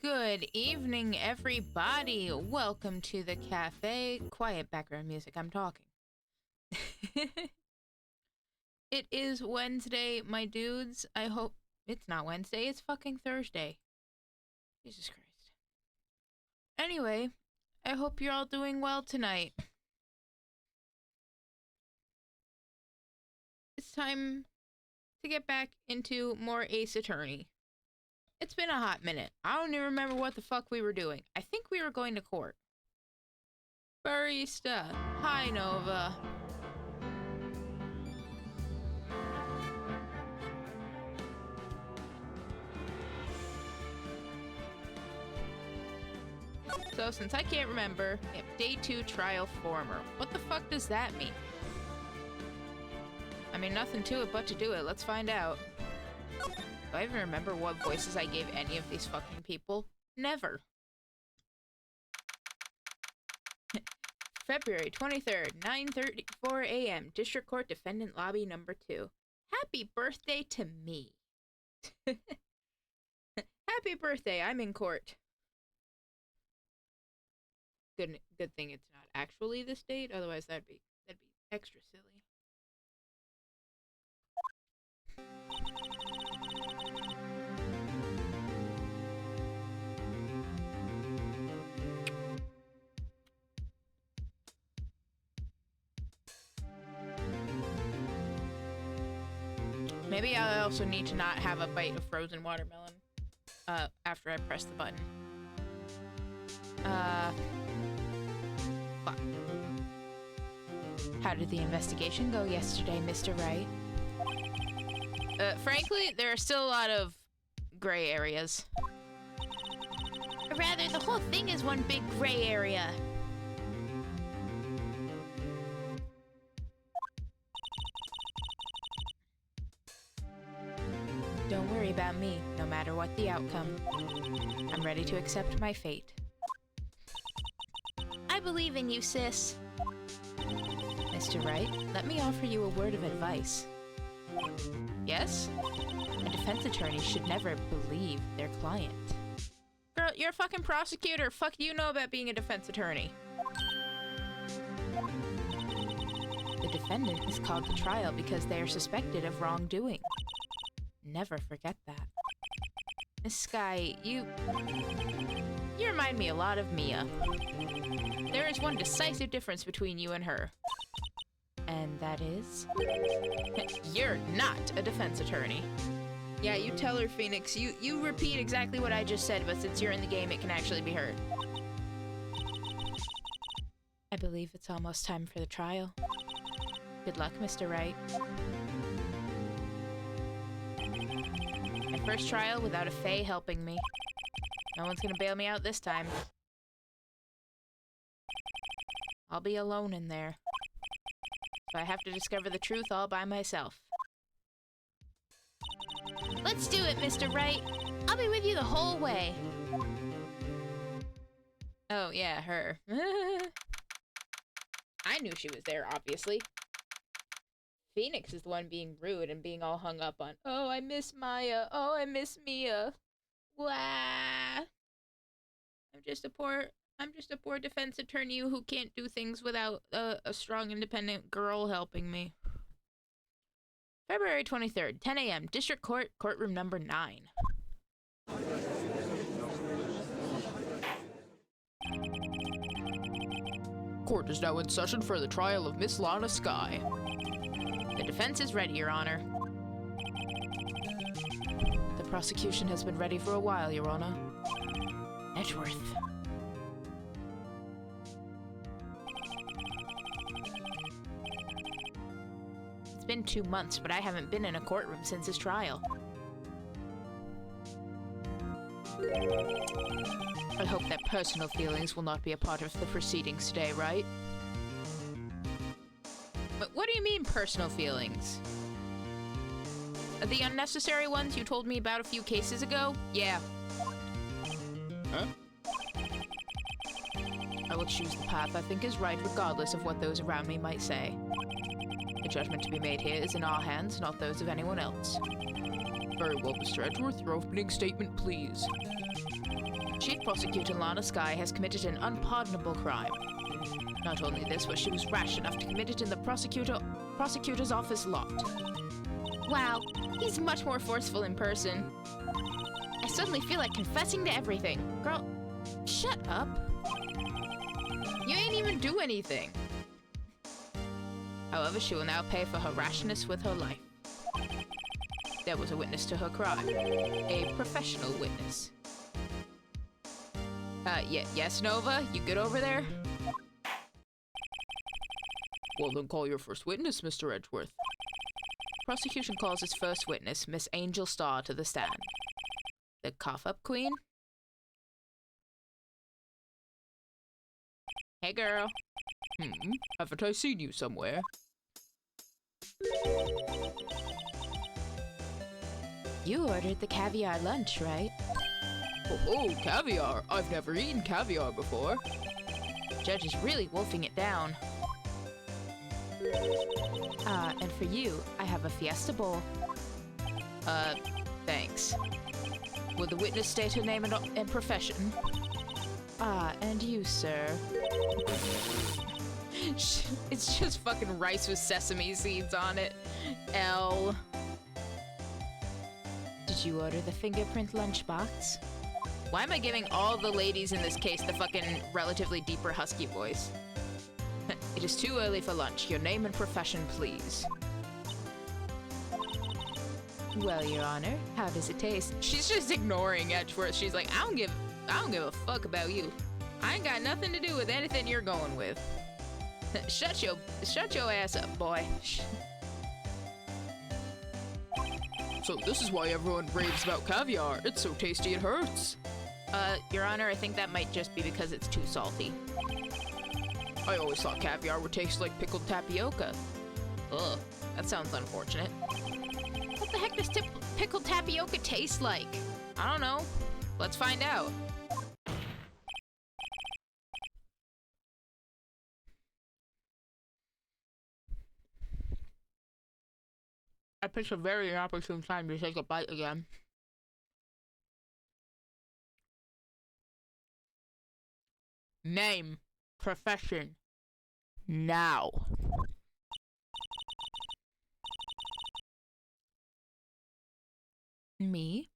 Good evening, everybody. Welcome to the cafe. Quiet background music, I'm talking. It is Wednesday, my dudes. I hope it's not Wednesday, it's fucking Thursday. Jesus Christ. Anyway, I hope you're all doing well tonight. It's time to get back into more Ace Attorney. It's been a hot minute. I don't even remember what the fuck we were doing. I think we were going to court. Barista. Hi, Nova. So, since I can't remember, we have day 2 trial former. What the fuck does that mean? I mean, nothing to it but to do it. Let's find out. Do I even remember what voices I gave any of these fucking people? Never. February 23rd, 9:34 a.m. District Court Defendant Lobby Number 2. Happy birthday to me. Happy birthday, I'm in court. Good thing it's not actually this date, otherwise that'd be extra silly. Maybe I also need to not have a bite of frozen watermelon after I press the button. Fuck. How did the investigation go yesterday, Mr. Wright? Frankly, there are still a lot of gray areas. Or rather, the whole thing is one big gray area. Don't worry about me, no matter what the outcome. I'm ready to accept my fate. I believe in you, sis. Mr. Wright, let me offer you a word of advice. Yes? A defense attorney should never believe their client. Girl, you're a fucking prosecutor. Fuck you know about being a defense attorney. The defendant is called to trial because they are suspected of wrongdoing. Never forget that. Miss Sky, you remind me a lot of Mia. There is one decisive difference between you and her. And that is? You're not a defense attorney. Yeah, you tell her, Phoenix. You repeat exactly what I just said, but since you're in the game, it can actually be heard. I believe it's almost time for the trial. Good luck, Mr. Wright. My first trial without a Fae helping me. No one's gonna bail me out this time. I'll be alone in there. So I have to discover the truth all by myself. Let's do it, Mr. Wright. I'll be with you the whole way. Oh, yeah, her. I knew she was there, obviously. Phoenix is the one being rude and being all hung up on, oh, I miss Maya. Oh, I miss Mia. Wah. I'm just a poor defense attorney who can't do things without a strong, independent girl helping me. February 23rd, 10 a.m. District Court, courtroom number 9. Court is now in session for the trial of Miss Lana Sky. The defense is ready, Your Honor. The prosecution has been ready for a while, Your Honor. Edgeworth. It's been 2 months, but I haven't been in a courtroom since his trial. I hope that personal feelings will not be a part of the proceedings today, right? But what do you mean, personal feelings? The unnecessary ones you told me about a few cases ago? Yeah. Huh? I will choose the path I think is right, regardless of what those around me might say. The judgment to be made here is in our hands, not those of anyone else. Very well, Mr. Edgeworth. Your opening statement, please. Chief Prosecutor Lana Skye has committed an unpardonable crime. Not only this, but she was rash enough to commit it in the prosecutor's office loft. Wow, he's much more forceful in person. I suddenly feel like confessing to everything. Girl, shut up. You ain't even do anything. However, she will now pay for her rashness with her life. There was a witness to her crime. A professional witness. Yes, Nova? You good over there? Well, then call your first witness, Mr. Edgeworth. Prosecution calls its first witness, Miss Angel Starr, to the stand. The cough-up queen? Hey, girl. Haven't I seen you somewhere? You ordered the caviar lunch, right? Oh, caviar! I've never eaten caviar before. Judge is really wolfing it down. And for you, I have a Fiesta bowl. Thanks. Will the witness state her name and profession? And you, sir. It's just fucking rice with sesame seeds on it. L. Did you order the fingerprint lunchbox? Why am I giving all the ladies in this case the fucking relatively deeper husky voice? It is too early for lunch. Your name and profession, please. Well, Your Honor, how does it taste? She's just ignoring Edgeworth. She's like, I don't give a fuck about you. I ain't got nothing to do with anything you're going with. Shut your ass up, boy. So this is why everyone raves about caviar. It's so tasty it hurts. Your Honor, I think that might just be because it's too salty. I always thought caviar would taste like pickled tapioca. Ugh, that sounds unfortunate. What the heck does pickled tapioca taste like? I don't know. Let's find out. I picked a very inopportune time to take a bite again. Name. Profession. Now. Me?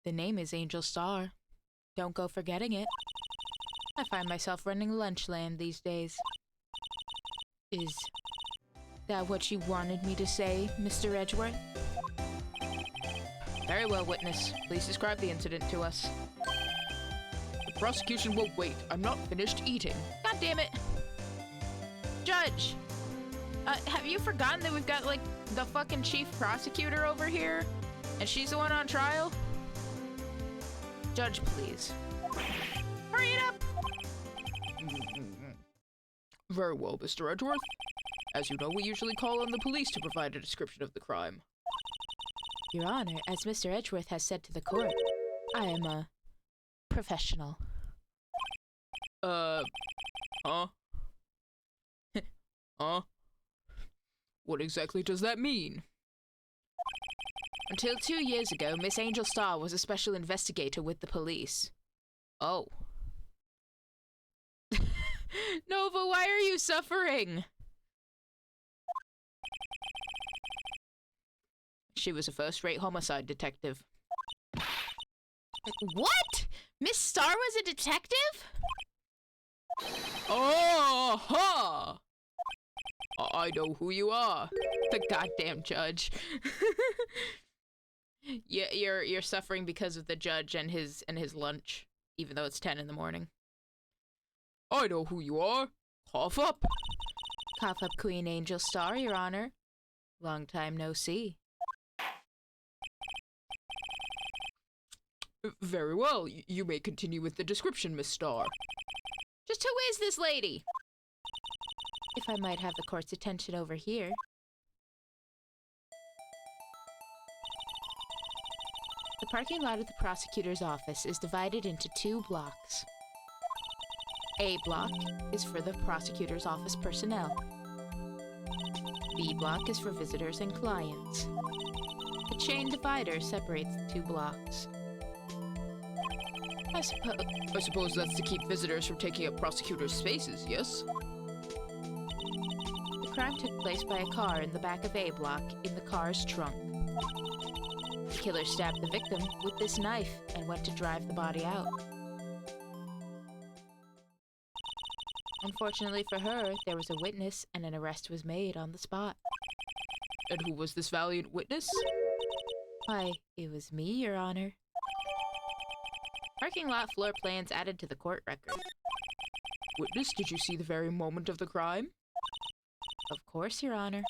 The name is Angel Starr. Don't go forgetting it. I find myself running Lunchland these days. Is that what you wanted me to say, Mr. Edgeworth? Very well, witness. Please describe the incident to us. The prosecution will wait. I'm not finished eating. God damn it! Judge! Have you forgotten that we've got, like, the fucking chief prosecutor over here? And she's the one on trial? Judge, please. Hurry it up! Very well, Mr. Edgeworth. As you know, we usually call on the police to provide a description of the crime. Your Honor, as Mr. Edgeworth has said to the court, I am a professional. Huh? Huh? What exactly does that mean? Until 2 years ago, Miss Angel Starr was a special investigator with the police. Oh. Nova, why are you suffering? She was a first-rate homicide detective. What? Miss Starr was a detective? Oh, ha! I know who you are. The goddamn judge. Yeah, you're suffering because of the judge and his lunch, even though it's 10 in the morning. I know who you are. Cough up. Cough up, Queen Angel Starr, Your Honor. Long time no see. Very well. You may continue with the description, Miss Starr. Just who is this lady? If I might have the court's attention over here. The parking lot of the prosecutor's office is divided into 2 blocks. A block is for the prosecutor's office personnel. B block is for visitors and clients. A chain divider separates the 2 blocks. I suppose that's to keep visitors from taking up prosecutors' spaces, yes? The crime took place by a car in the back of A block, in the car's trunk. The killer stabbed the victim with this knife and went to drive the body out. Unfortunately for her, there was a witness and an arrest was made on the spot. And who was this valiant witness? Why, it was me, Your Honor. Parking lot floor plans added to the court record. Witness, did you see the very moment of the crime? Of course, Your Honor.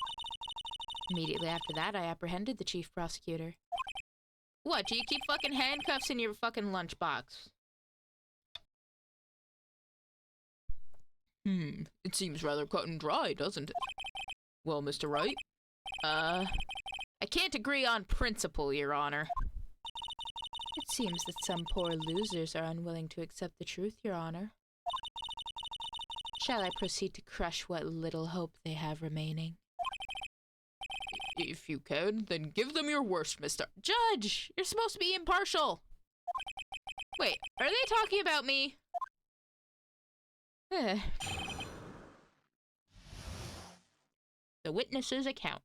Immediately after that, I apprehended the chief prosecutor. What, do you keep fucking handcuffs in your fucking lunchbox? It seems rather cut and dry, doesn't it? Well, Mr. Wright? I can't agree on principle, Your Honor. It seems that some poor losers are unwilling to accept the truth, Your Honor. Shall I proceed to crush what little hope they have remaining? If you can, then give them your worst, Mr. Judge! You're supposed to be impartial! Wait, are they talking about me? The witness's account.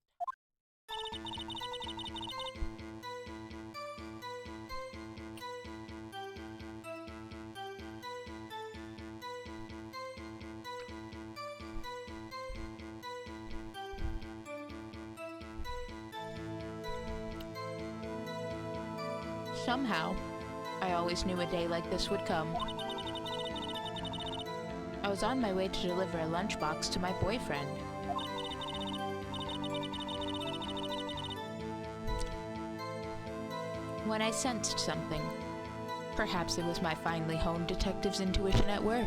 Somehow, I always knew a day like this would come. I was on my way to deliver a lunchbox to my boyfriend. When I sensed something. Perhaps it was my finely honed detective's intuition at work.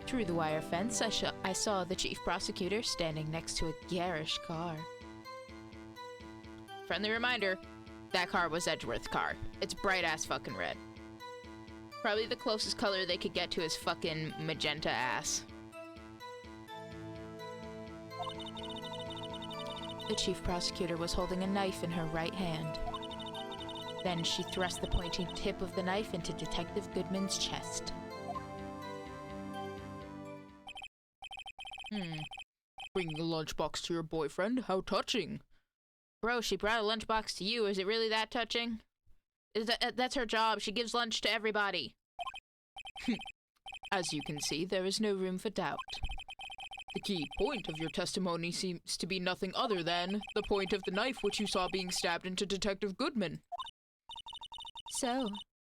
Through the wire fence, I saw the chief prosecutor standing next to a garish car. Friendly reminder, that car was Edgeworth's car. It's bright-ass fucking red. Probably the closest color they could get to his fucking magenta ass. The chief prosecutor was holding a knife in her right hand. Then she thrust the pointing tip of the knife into Detective Goodman's chest. Bringing a lunchbox to your boyfriend? How touching. Bro, she brought a lunchbox to you. Is it really that touching? That's her job. She gives lunch to everybody. As you can see, there is no room for doubt. The key point of your testimony seems to be nothing other than the point of the knife which you saw being stabbed into Detective Goodman. So,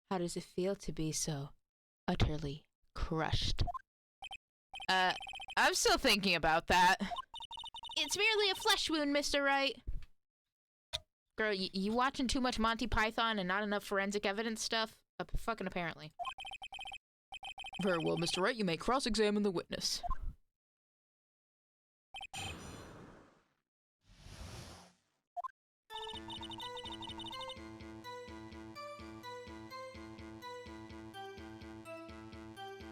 how does it feel to be so utterly crushed? I'm still thinking about that. It's merely a flesh wound, Mr. Wright. Girl, you watching too much Monty Python and not enough forensic evidence stuff? Fucking apparently. Very well, Mr. Wright, you may cross-examine the witness.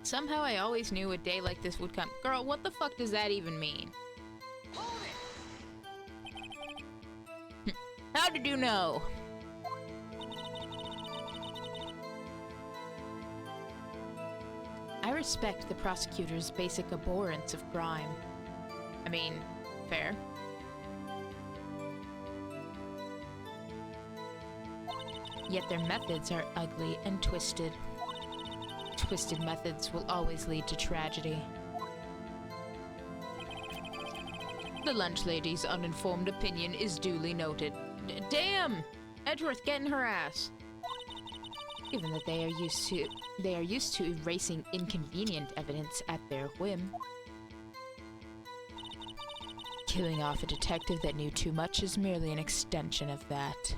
Somehow I always knew a day like this would come. Girl, what the fuck does that even mean? How did you know? I respect the prosecutor's basic abhorrence of crime. I mean, fair. Yet their methods are ugly and twisted. Twisted methods will always lead to tragedy. The lunch lady's uninformed opinion is duly noted. Damn! Edgeworth getting her ass. Given that they are used to erasing inconvenient evidence at their whim. Killing off a detective that knew too much is merely an extension of that.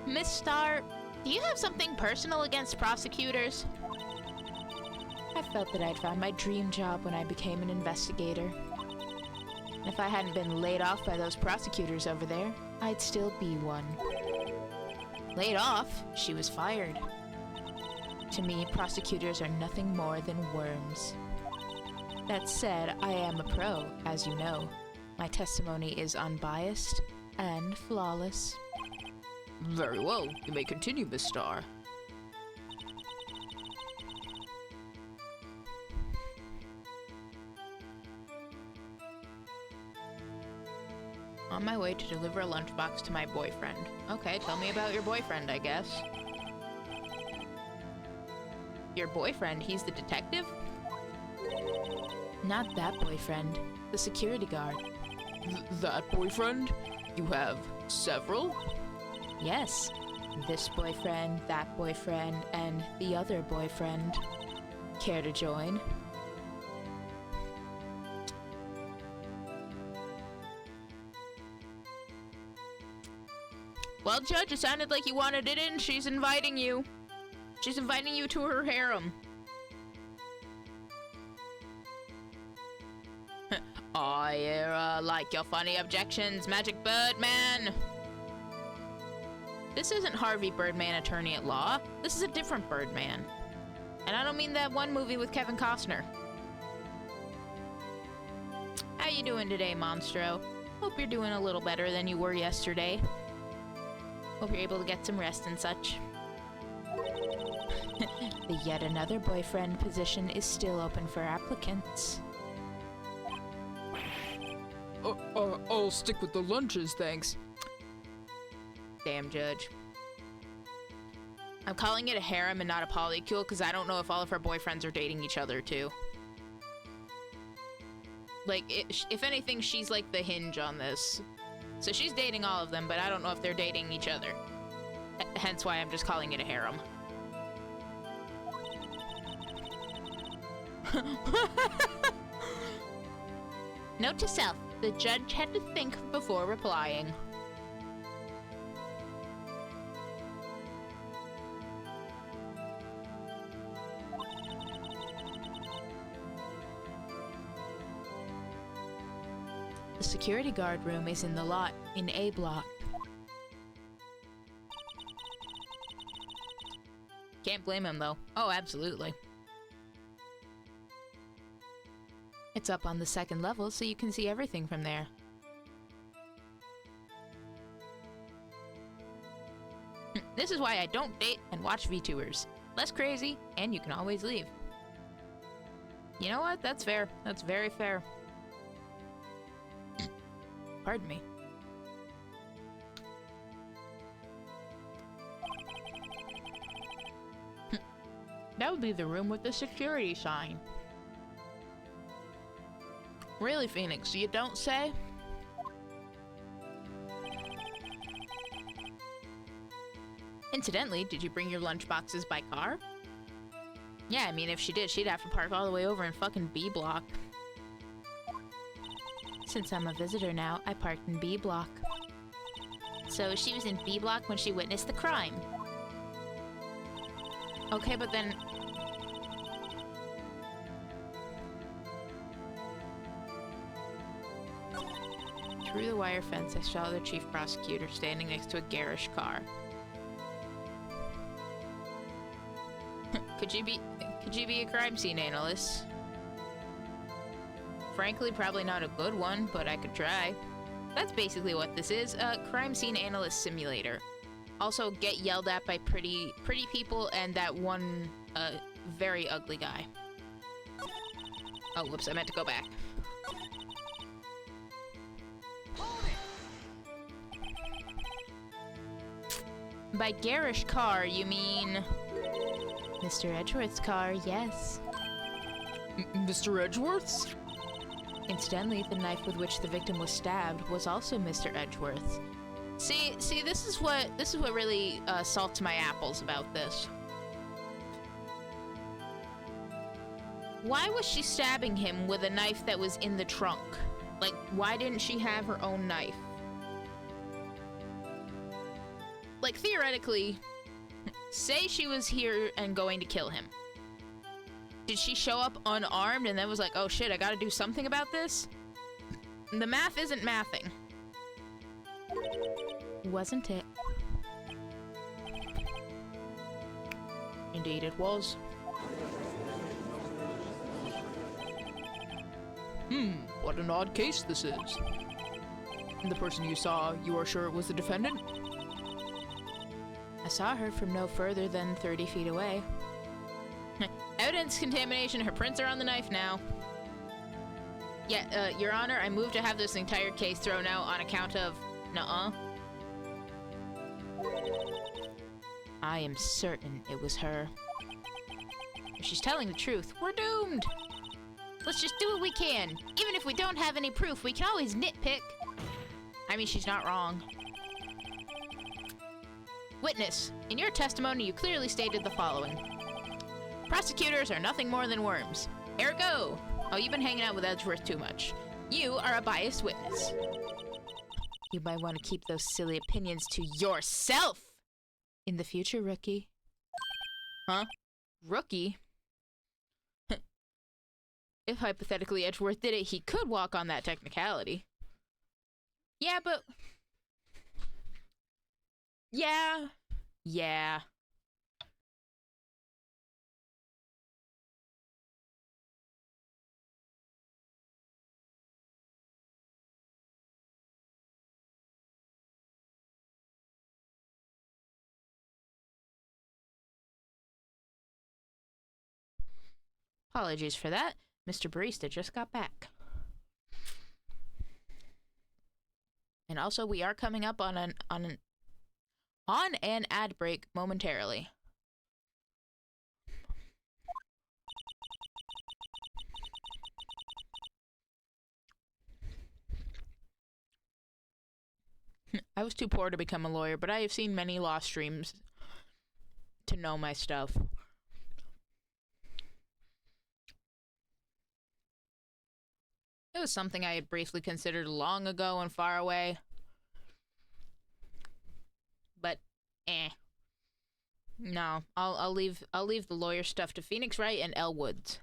Miss Starr, do you have something personal against prosecutors? I felt that I'd found my dream job when I became an investigator. If I hadn't been laid off by those prosecutors over there, I'd still be one. Laid off? She was fired. To me, prosecutors are nothing more than worms. That said, I am a pro, as you know. My testimony is unbiased and flawless. Very well. You may continue, Miss Star. On my way to deliver a lunchbox to my boyfriend. Okay, tell me about your boyfriend, I guess. Your boyfriend? He's the detective? Not that boyfriend. The security guard. That boyfriend? You have several? Yes. This boyfriend, that boyfriend, and the other boyfriend. Care to join? Well, Judge, it sounded like you wanted it in. She's inviting you. She's inviting you to her harem. I like your funny objections, Magic Birdman. This isn't Harvey Birdman, attorney at law. This is a different Birdman. And I don't mean that one movie with Kevin Costner. How you doing today, Monstro? Hope you're doing a little better than you were yesterday. Hope you're able to get some rest and such. The yet another boyfriend position is still open for applicants. I'll stick with the lunches, thanks. Damn, Judge. I'm calling it a harem and not a polycule because I don't know if all of her boyfriends are dating each other, too. Like, if anything, she's like the hinge on this. So she's dating all of them, but I don't know if they're dating each other. Hence why I'm just calling it a harem. Note to self, the judge had to think before replying. The security guard room is in the lot in A block. Can't blame him though. Oh, absolutely. It's up on the second level, so you can see everything from there. This is why I don't date and watch VTubers. Less crazy, and you can always leave. You know what? That's fair. That's very fair. Pardon me. That would be the room with the security sign. Really, Phoenix, you don't say? Incidentally, did you bring your lunchboxes by car? Yeah, I mean, if she did, she'd have to park all the way over in fucking B block. Since I'm a visitor now, I parked in B block. So she was in B block when she witnessed the crime. Okay, but then... Through the wire fence, I saw the chief prosecutor standing next to a garish car. Could you be a crime scene analyst? Frankly, probably not a good one, but I could try. That's basically what this is, a crime scene analyst simulator. Also, get yelled at by pretty people and that one, very ugly guy. Oh, whoops, I meant to go back. By garish car, you mean... Mr. Edgeworth's car, yes. Mr. Edgeworth's? Incidentally, the knife with which the victim was stabbed was also Mr. Edgeworth's. See, this is what really salts my apples about this. Why was she stabbing him with a knife that was in the trunk? Like, why didn't she have her own knife? Like, theoretically, say she was here and going to kill him. Did she show up unarmed and then was like, oh shit, I gotta do something about this? The math isn't mathing. Wasn't it? Indeed it was. What an odd case this is. The person you saw, you are sure it was the defendant? I saw her from no further than 30 feet away. Evidence contamination. Her prints are on the knife now. Yeah, Your Honor, I move to have this entire case thrown out on account of... Nuh-uh. I am certain it was her. If she's telling the truth, we're doomed! Let's just do what we can. Even if we don't have any proof, we can always nitpick. I mean, she's not wrong. Witness, in your testimony, you clearly stated the following. Prosecutors are nothing more than worms. Ergo! Oh, you've been hanging out with Edgeworth too much. You are a biased witness. You might want to keep those silly opinions to yourself! In the future, rookie. Huh? Rookie? If hypothetically Edgeworth did it, he could walk on that technicality. Yeah, but... Yeah. Apologies for that. Mr. Barista just got back. And also, we are coming up on an ad break momentarily. I was too poor to become a lawyer, but I have seen many law streams to know my stuff. It was something I had briefly considered long ago and far away. But, no, I'll leave the lawyer stuff to Phoenix Wright and Elle Woods.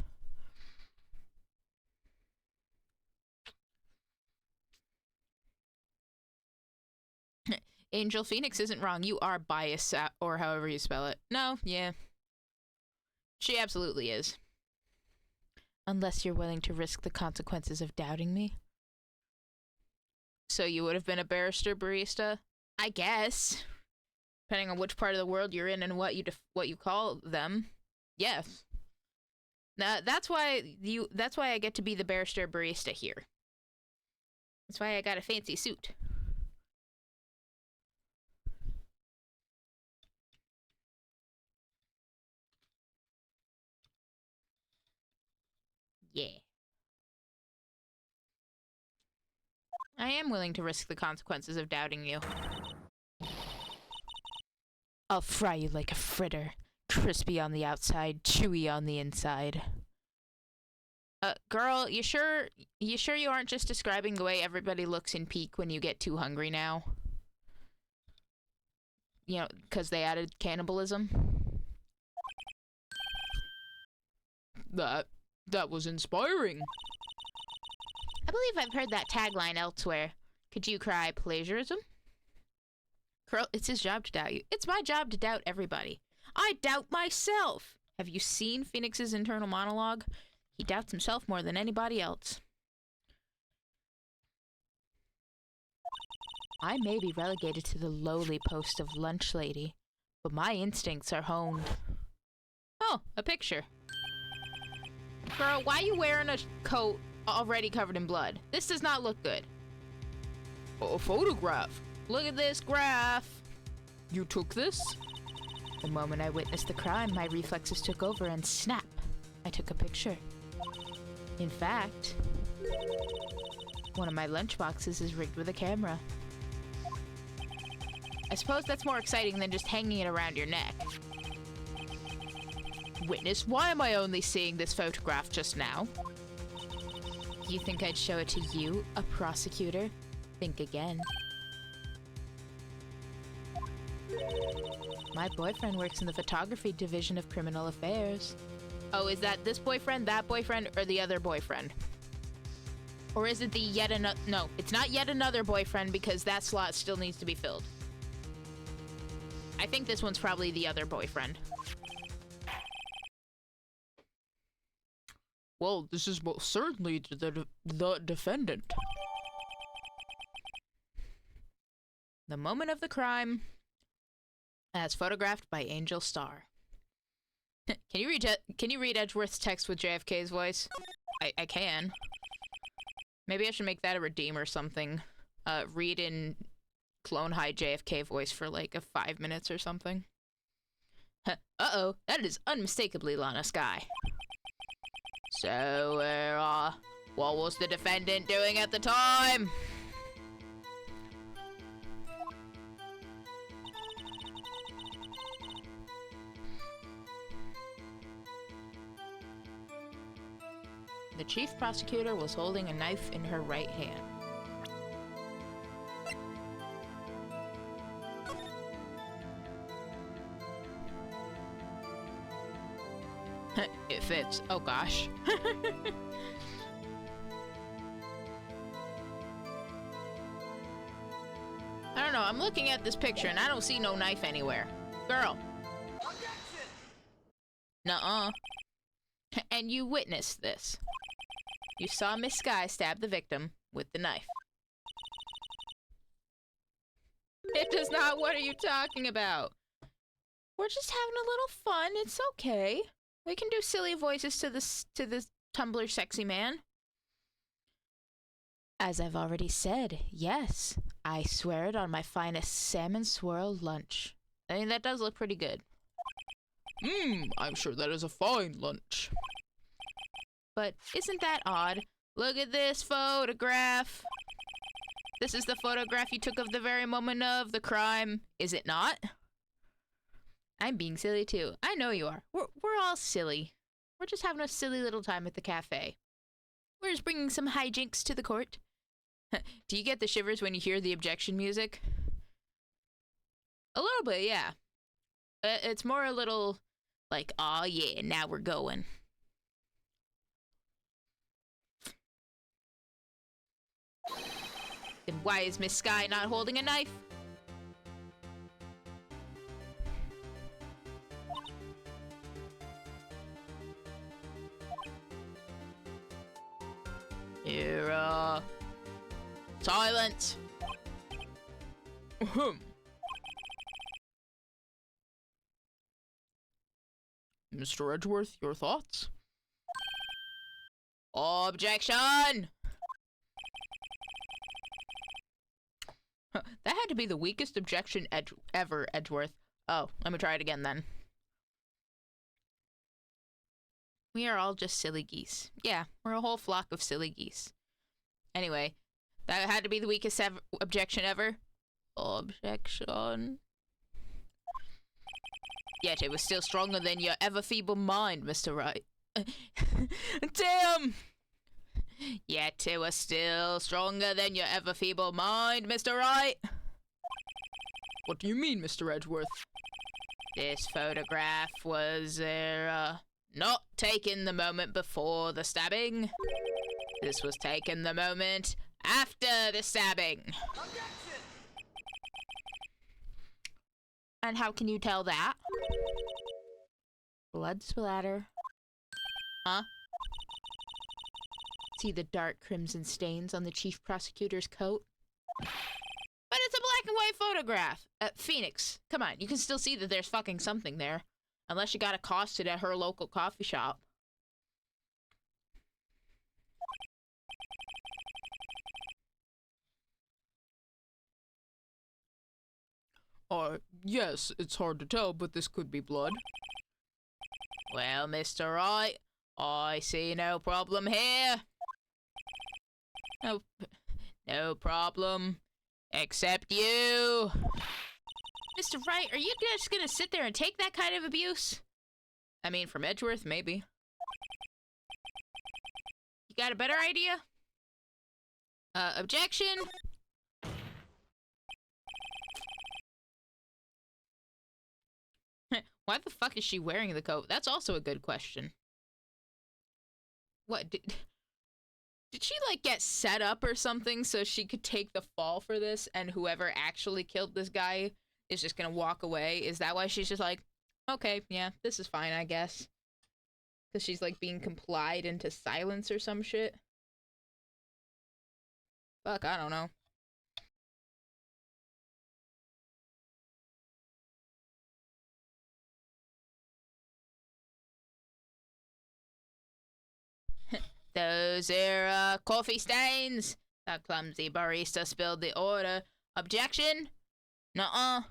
Angel Phoenix isn't wrong. You are biased, or however you spell it. No, yeah. She absolutely is. Unless you're willing to risk the consequences of doubting me. So you would have been a barrister barista? I guess. Depending on which part of the world you're in and what you call them. Yes. That's why I get to be the barrister barista here. That's why I got a fancy suit. Yeah. I am willing to risk the consequences of doubting you. I'll fry you like a fritter. Crispy on the outside, chewy on the inside. Girl, you sure you aren't just describing the way everybody looks in Peak when you get too hungry now? You know, because they added cannibalism? That was inspiring. I believe I've heard that tagline elsewhere. Could you cry plagiarism? Girl, it's his job to doubt you. It's my job to doubt everybody. I doubt myself. Have you seen Phoenix's internal monologue? He doubts himself more than anybody else. I may be relegated to the lowly post of lunch lady, but my instincts are honed. Oh, a picture. Girl, why are you wearing a coat already covered in blood? This does not look good. A photograph. Look at this graph. You took this? The moment I witnessed the crime, my reflexes took over and snap, I took a picture. In fact, one of my lunchboxes is rigged with a camera. I suppose that's more exciting than just hanging it around your neck. Witness, why am I only seeing this photograph just now? You think I'd show it to you, a prosecutor? Think again. My boyfriend works in the photography division of criminal affairs. Oh, is that this boyfriend, that boyfriend, or the other boyfriend? Or is it the yet another... No, it's not yet another boyfriend because that slot still needs to be filled. I think this one's probably the other boyfriend. Well, this is most certainly the defendant. The moment of the crime, as photographed by Angel Star. Can you read Edgeworth's text with JFK's voice? I can. Maybe I should make that a redeem or something. Read in clone high JFK voice for like 5 minutes or something. Uh-oh, that is unmistakably Lana Skye. So, what was the defendant doing at the time? The chief prosecutor was holding a knife in her right hand. It fits. Oh gosh. I don't know, I'm looking at this picture and I don't see no knife anywhere. Girl. Nuh-uh. And you witnessed this. You saw Miss Skye stab the victim with the knife. It does not. What are you talking about? We're just having a little fun. It's okay. We can do silly voices to this Tumblr sexy man. As I've already said, yes. I swear it on my finest salmon swirl lunch. I mean, that does look pretty good. I'm sure that is a fine lunch. But isn't that odd? Look at this photograph. This is the photograph you took of the very moment of the crime, is it not? I'm being silly too. I know you are. We're all silly. We're just having a silly little time at the cafe. We're just bringing some hijinks to the court. Do you get the shivers when you hear the objection music? A little bit, yeah. It's more a little like, oh yeah, now we're going. Then why is Miss Skye not holding a knife? Here, silence. Mr. Edgeworth, your thoughts? Objection! That had to be the weakest objection ever, Edgeworth. Oh, let me try it again then. We are all just silly geese. Yeah, we're a whole flock of silly geese. Anyway, that had to be the weakest objection ever. Objection. Yet it was still stronger than your ever-feeble mind, Mr. Wright. Damn! Yet it was still stronger than your ever-feeble mind, Mr. Wright. What do you mean, Mr. Edgeworth? This photograph was, not taken the moment before the stabbing. This was taken the moment after the stabbing. Objection! And how can you tell that? Blood splatter. Huh? See the dark crimson stains on the chief prosecutor's coat? But it's a black and white photograph. Phoenix, come on, you can still see that there's fucking something there. Unless you got accosted at her local coffee shop. Yes, it's hard to tell, but this could be blood. Well, Mr. Wright, I see no problem here. No problem. Except you. Mr. Wright, are you just gonna sit there and take that kind of abuse? I mean, from Edgeworth, maybe. You got a better idea? Objection? Why the fuck is she wearing the coat? That's also a good question. What, did she, like, get set up or something so she could take the fall for this, and whoever actually killed this guy is just gonna walk away? Is that why she's just like, okay, yeah, this is fine, I guess? Because she's like being complied into silence or some shit. Fuck, I don't know. Those are, coffee stains. That clumsy barista spilled the order. Objection? Nuh-uh. I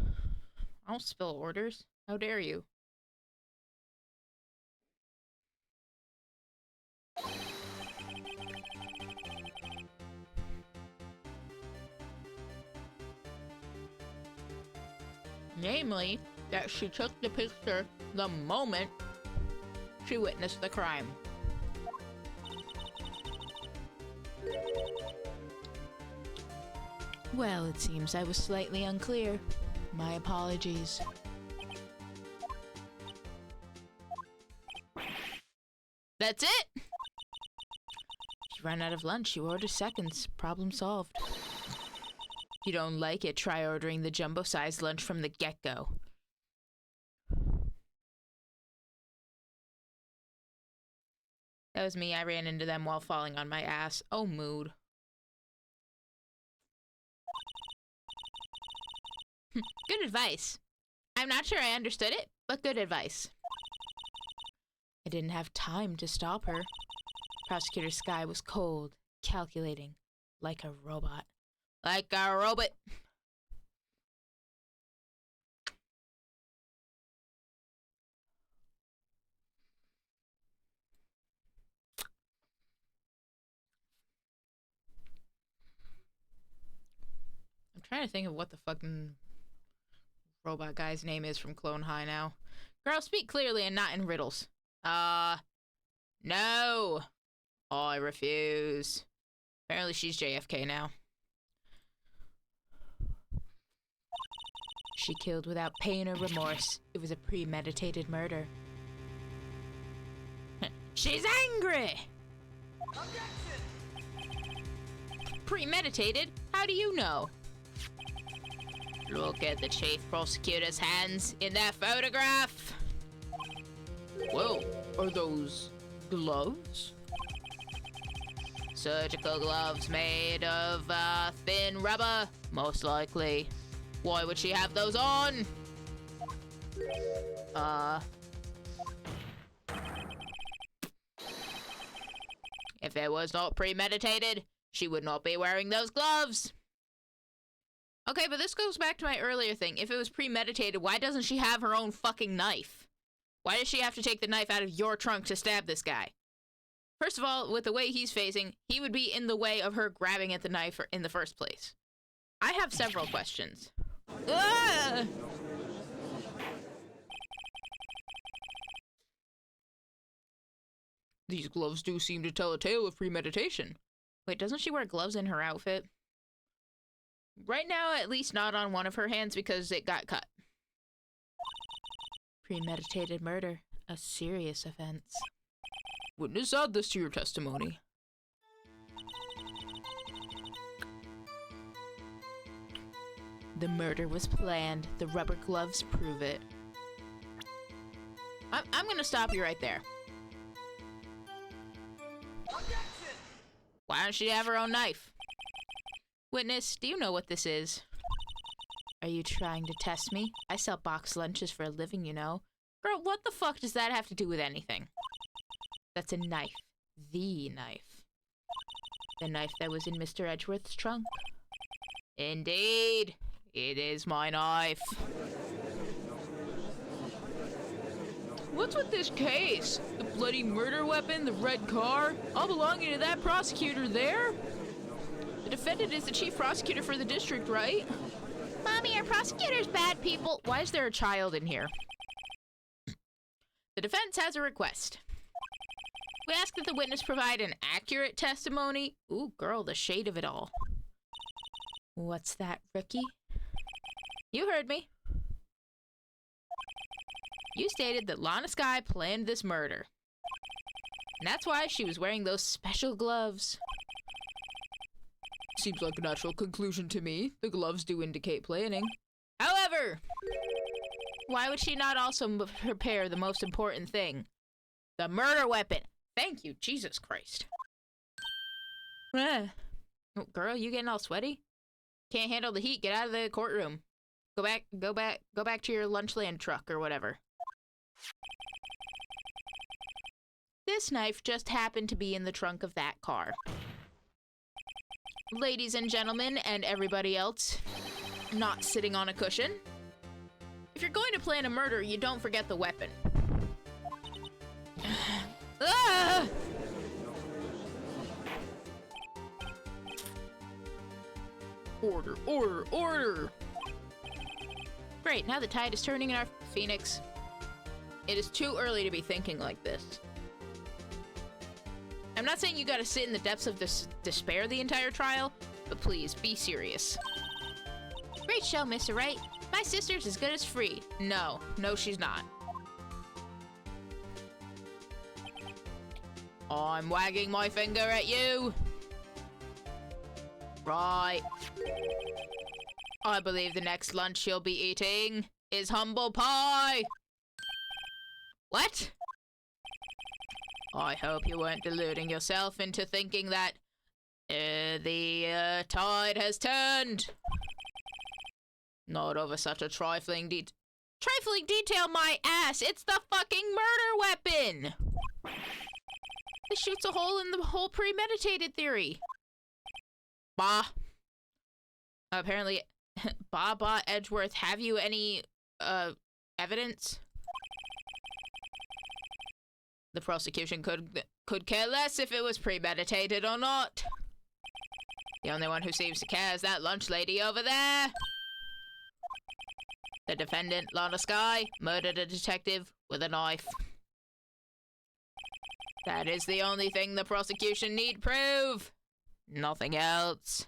don't spill orders. How dare you? Namely, that she took the picture the moment she witnessed the crime. Well, it seems I was slightly unclear. My apologies. That's it! If you run out of lunch, you order seconds. Problem solved. If you don't like it, try ordering the jumbo-sized lunch from the get-go. That was me. I ran into them while falling on my ass. Oh, mood. Good advice. I'm not sure I understood it, but good advice. I didn't have time to stop her. Prosecutor Sky was cold, calculating, like a robot. Like a robot. I'm trying to think of what the fucking robot guy's name is from Clone High now. Girl, speak clearly and not in riddles. No. I refuse. Apparently she's JFK now. She killed without pain or remorse. It was a premeditated murder. She's angry! Premeditated? How do you know? Look at the chief prosecutor's hands in that photograph. Well, are those gloves? Surgical gloves made of thin rubber, most likely. Why would she have those on? If it was not premeditated, she would not be wearing those gloves. Okay, but this goes back to my earlier thing. If it was premeditated, why doesn't she have her own fucking knife? Why does she have to take the knife out of your trunk to stab this guy? First of all, with the way he's facing, he would be in the way of her grabbing at the knife in the first place. I have several questions. Ah! These gloves do seem to tell a tale of premeditation. Wait, doesn't she wear gloves in her outfit? Right now, at least not on one of her hands because it got cut. Premeditated murder. A serious offense. Witness, add this to your testimony. The murder was planned. The rubber gloves prove it. I'm gonna stop you right there. Why don't she have her own knife? Witness, do you know what this is? Are you trying to test me? I sell boxed lunches for a living, you know. Girl, what the fuck does that have to do with anything? That's a knife. The knife. The knife that was in Mr. Edgeworth's trunk. Indeed. It is my knife. What's with this case? The bloody murder weapon, the red car, all belonging to that prosecutor there? The defendant is the chief prosecutor for the district, right? Mommy, are prosecutors bad people? Why is there a child in here? The defense has a request. We ask that the witness provide an accurate testimony. Ooh, girl, the shade of it all. What's that, rookie? You heard me. You stated that Lana Skye planned this murder. And that's why she was wearing those special gloves. Seems like a natural conclusion to me. The gloves do indicate planning. However, why would she not also prepare the most important thing? The murder weapon. Thank you, Jesus Christ. Oh, girl, you getting all sweaty? Can't handle the heat. Get out of the courtroom. Go back to your Lunchland truck or whatever. This knife just happened to be in the trunk of that car. Ladies and gentlemen, and everybody else not sitting on a cushion. If you're going to plan a murder, you don't forget the weapon. Ah! Order, order, order! Great, now the tide is turning in our Phoenix. It is too early to be thinking like this. I'm not saying you gotta sit in the depths of despair the entire trial, but please, be serious. Great show, Mr. Wright. My sister's as good as free. No, she's not. I'm wagging my finger at you. Right. I believe the next lunch you'll be eating is humble pie. What? I hope you weren't deluding yourself into thinking that the tide has turned. Not over such a trifling detail, my ass! It's the fucking murder weapon! This shoots a hole in the whole premeditated theory. Bah. Apparently, Bah Edgeworth, have you any, evidence? The prosecution could care less if it was premeditated or not. The only one who seems to care is that lunch lady over there. The defendant, Lana Skye, murdered a detective with a knife. That is the only thing the prosecution need prove. Nothing else.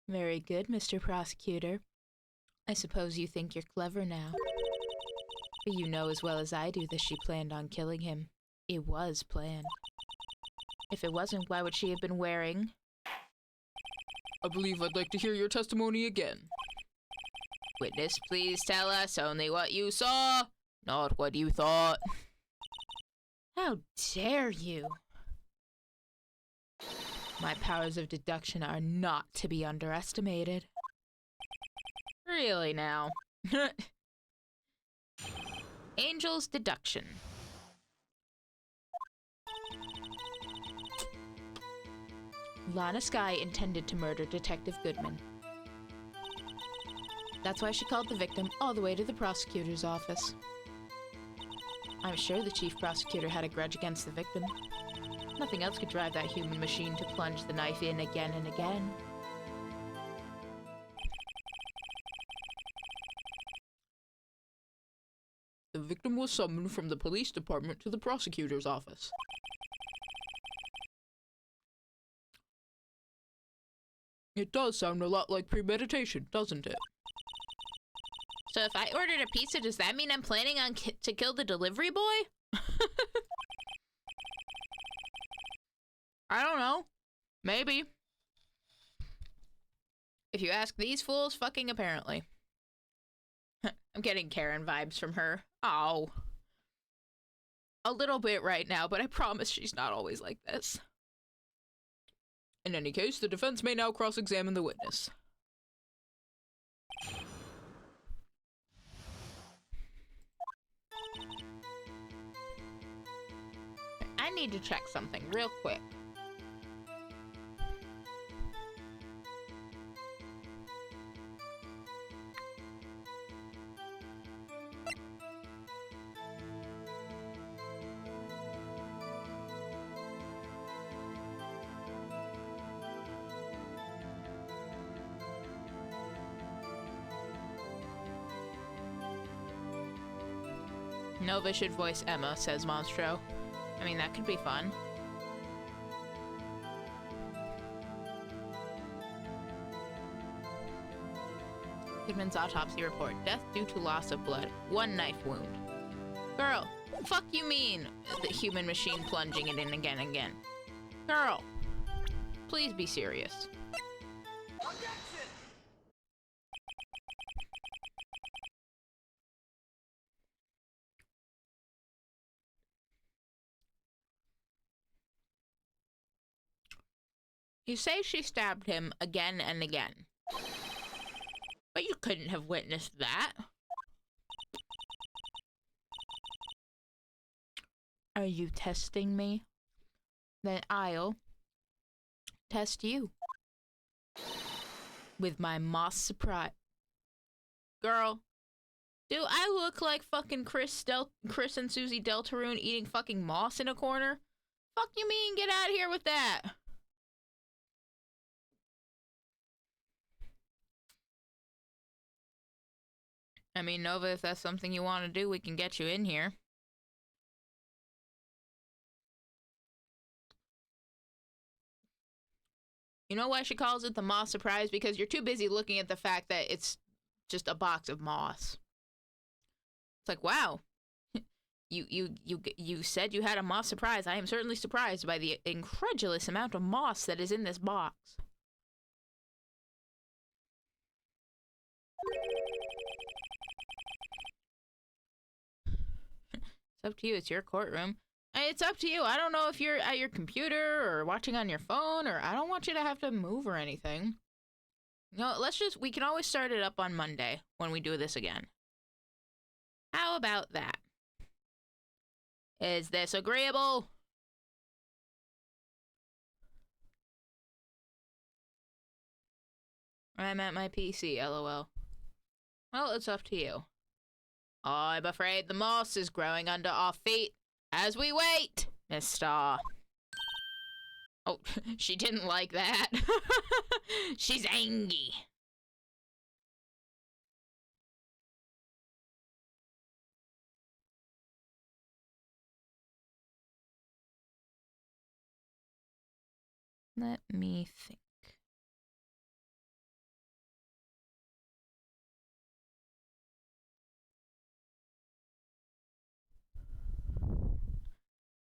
Very good, Mr. Prosecutor. I suppose you think you're clever now. But you know as well as I do that she planned on killing him. It was planned. If it wasn't, why would she have been wearing... I believe I'd like to hear your testimony again. Witness, please tell us only what you saw, not what you thought. How dare you? My powers of deduction are not to be underestimated. Really now. Angel's deduction. Lana Skye intended to murder Detective Goodman. That's why she called the victim all the way to the prosecutor's office. I'm sure the chief prosecutor had a grudge against the victim. Nothing else could drive that human machine to plunge the knife in again and again. The victim was summoned from the police department to the prosecutor's office. It does sound a lot like premeditation, doesn't it? So if I ordered a pizza, does that mean I'm planning on to kill the delivery boy? I don't know. Maybe. If you ask these fools, fucking apparently. I'm getting Karen vibes from her. Oh. A little bit right now, but I promise she's not always like this. In any case, the defense may now cross-examine the witness. I need to check something real quick. Nova should voice Emma, says Monstro. I mean, that could be fun. Goodman's autopsy report. Death due to loss of blood. 1 knife wound. Girl, fuck you mean the human machine plunging it in again and again? Girl, please be serious. You say she stabbed him again and again. But you couldn't have witnessed that. Are you testing me? Then I'll test you. With my moss surprise. Girl, do I look like fucking Chris and Susie Deltarune eating fucking moss in a corner? Fuck you mean, get out of here with that. I mean, Nova, if that's something you want to do, we can get you in here. You know why she calls it the moss surprise? Because you're too busy looking at the fact that it's just a box of moss. It's like, wow. You said you had a moss surprise. I am certainly surprised by the incredulous amount of moss that is in this box. It's up to you. It's your courtroom. It's up to you. I don't know if you're at your computer or watching on your phone, or I don't want you to have to move or anything. No, we can always start it up on Monday when we do this again. How about that? Is this agreeable? I'm at my PC, lol. Well, it's up to you. I'm afraid the moss is growing under our feet as we wait, Miss Star. Oh, she didn't like that. She's angry. Let me think.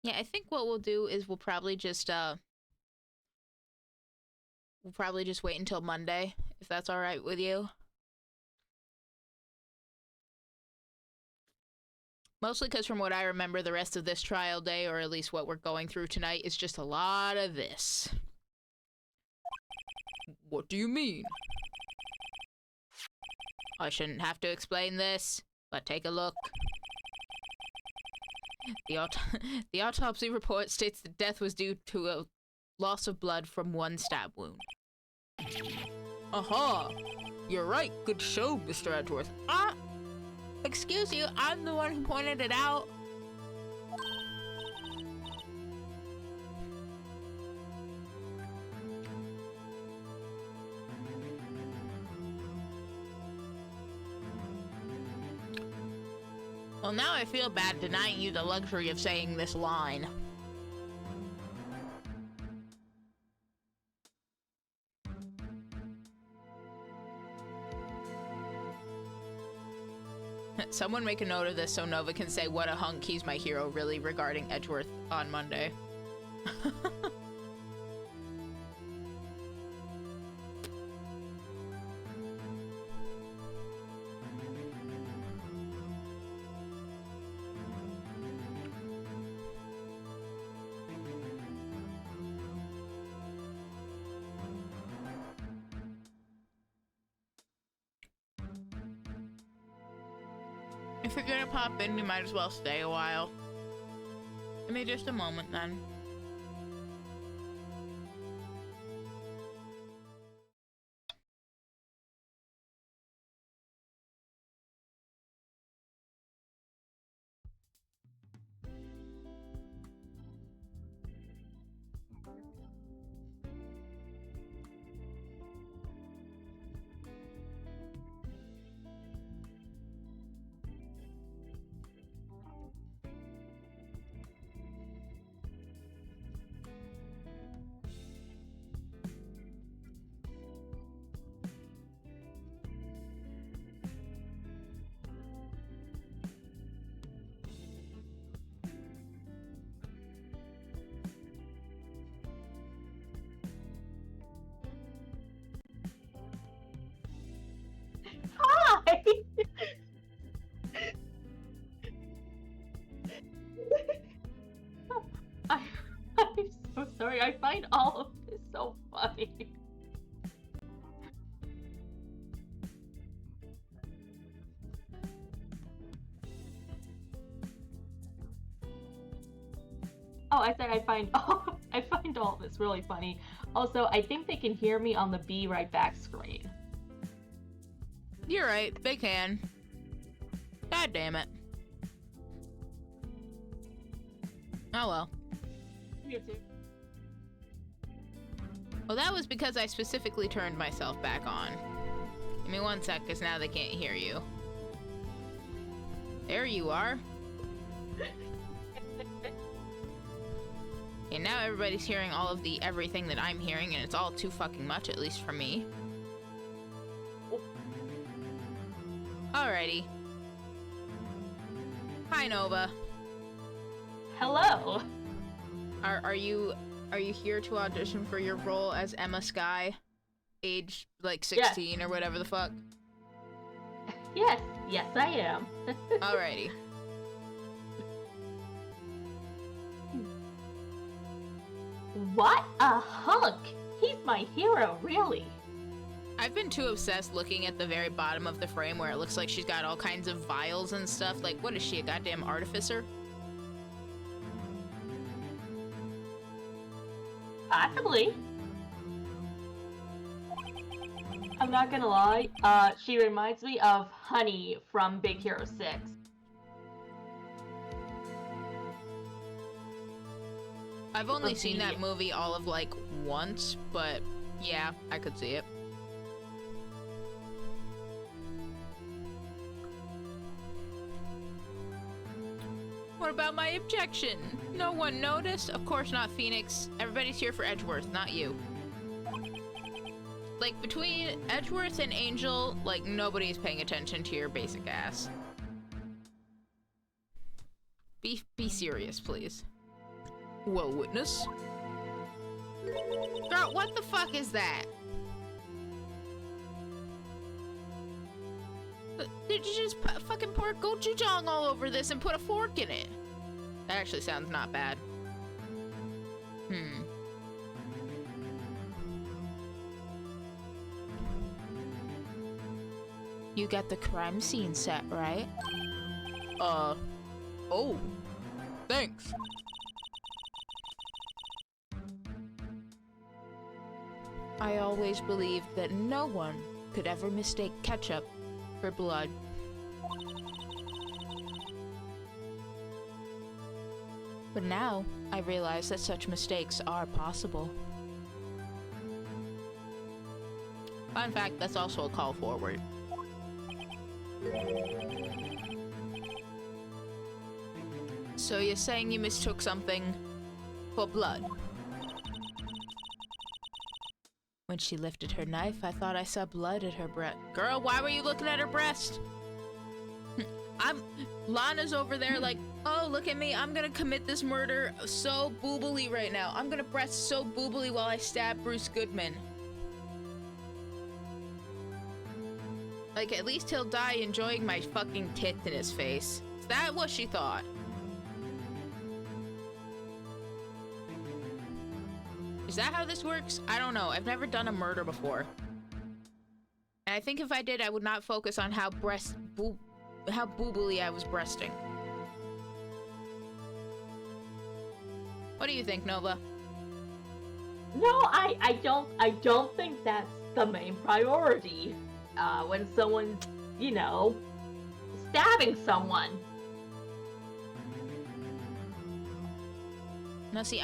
Yeah, I think what we'll do is we'll probably just wait until Monday, if that's all right with you. Mostly because from what I remember, the rest of this trial day, or at least what we're going through tonight, is just a lot of this. What do you mean? I shouldn't have to explain this, but take a look. The autopsy report states that death was due to a loss of blood from one stab wound. Aha! You're right. Good show, Mr. Edgeworth. Excuse you, I'm the one who pointed it out. Well, now I feel bad denying you the luxury of saying this line. Someone make a note of this so Nova can say what a hunk, he's my hero, really, regarding Edgeworth on Monday. If you're gonna pop in, you might as well stay a while. Give me just a moment then. Hi! I'm so sorry. I find all of this so funny. Oh, I said I find all this really funny. Also, I think they can hear me on the Be Right Back screen. You're right, they can. God damn it. Oh well. You too. Well, that was because I specifically turned myself back on. Give me one sec, because now they can't hear you. There you are. And now everybody's hearing all of the everything that I'm hearing, and it's all too fucking much, at least for me. Alrighty. Hi, Nova. Hello. Are you here to audition for your role as Emma Skye, age like 16 or whatever the fuck? Yes, I am. Alrighty. What a hunk! He's my hero, really. I've been too obsessed looking at the very bottom of the frame where it looks like she's got all kinds of vials and stuff. Like, what is she, a goddamn artificer? Possibly. I'm not gonna lie, she reminds me of Honey from Big Hero 6. I've only seen that movie all of like once, but yeah, I could see it. What about my objection? No one noticed? Of course not, Phoenix. Everybody's here for Edgeworth, not you. Like, between Edgeworth and Angel, like, nobody's paying attention to your basic ass. Be serious, please. Well, witness? Girl, what the fuck is that? Did you just fucking pour gochujang all over this and put a fork in it? That actually sounds not bad. You got the crime scene set, right? Oh. Thanks. I always believed that no one could ever mistake ketchup for blood. But now, I realize that such mistakes are possible. Fun fact, that's also a call forward. So you're saying you mistook something for blood? When she lifted her knife, I thought I saw blood at her breast. Girl, why were you looking at her breast? Lana's over there like, oh, look at me, I'm gonna commit this murder so boobily right now. I'm gonna breast so boobily while I stab Bruce Goodman. Like, at least he'll die enjoying my fucking tits in his face. Is that what she thought? Is that how this works? I don't know. I've never done a murder before. And I think if I did, I would not focus on how boobily I was breasting. What do you think, Nova? No, I don't think that's the main priority. When someone's, you know, stabbing someone. No, see,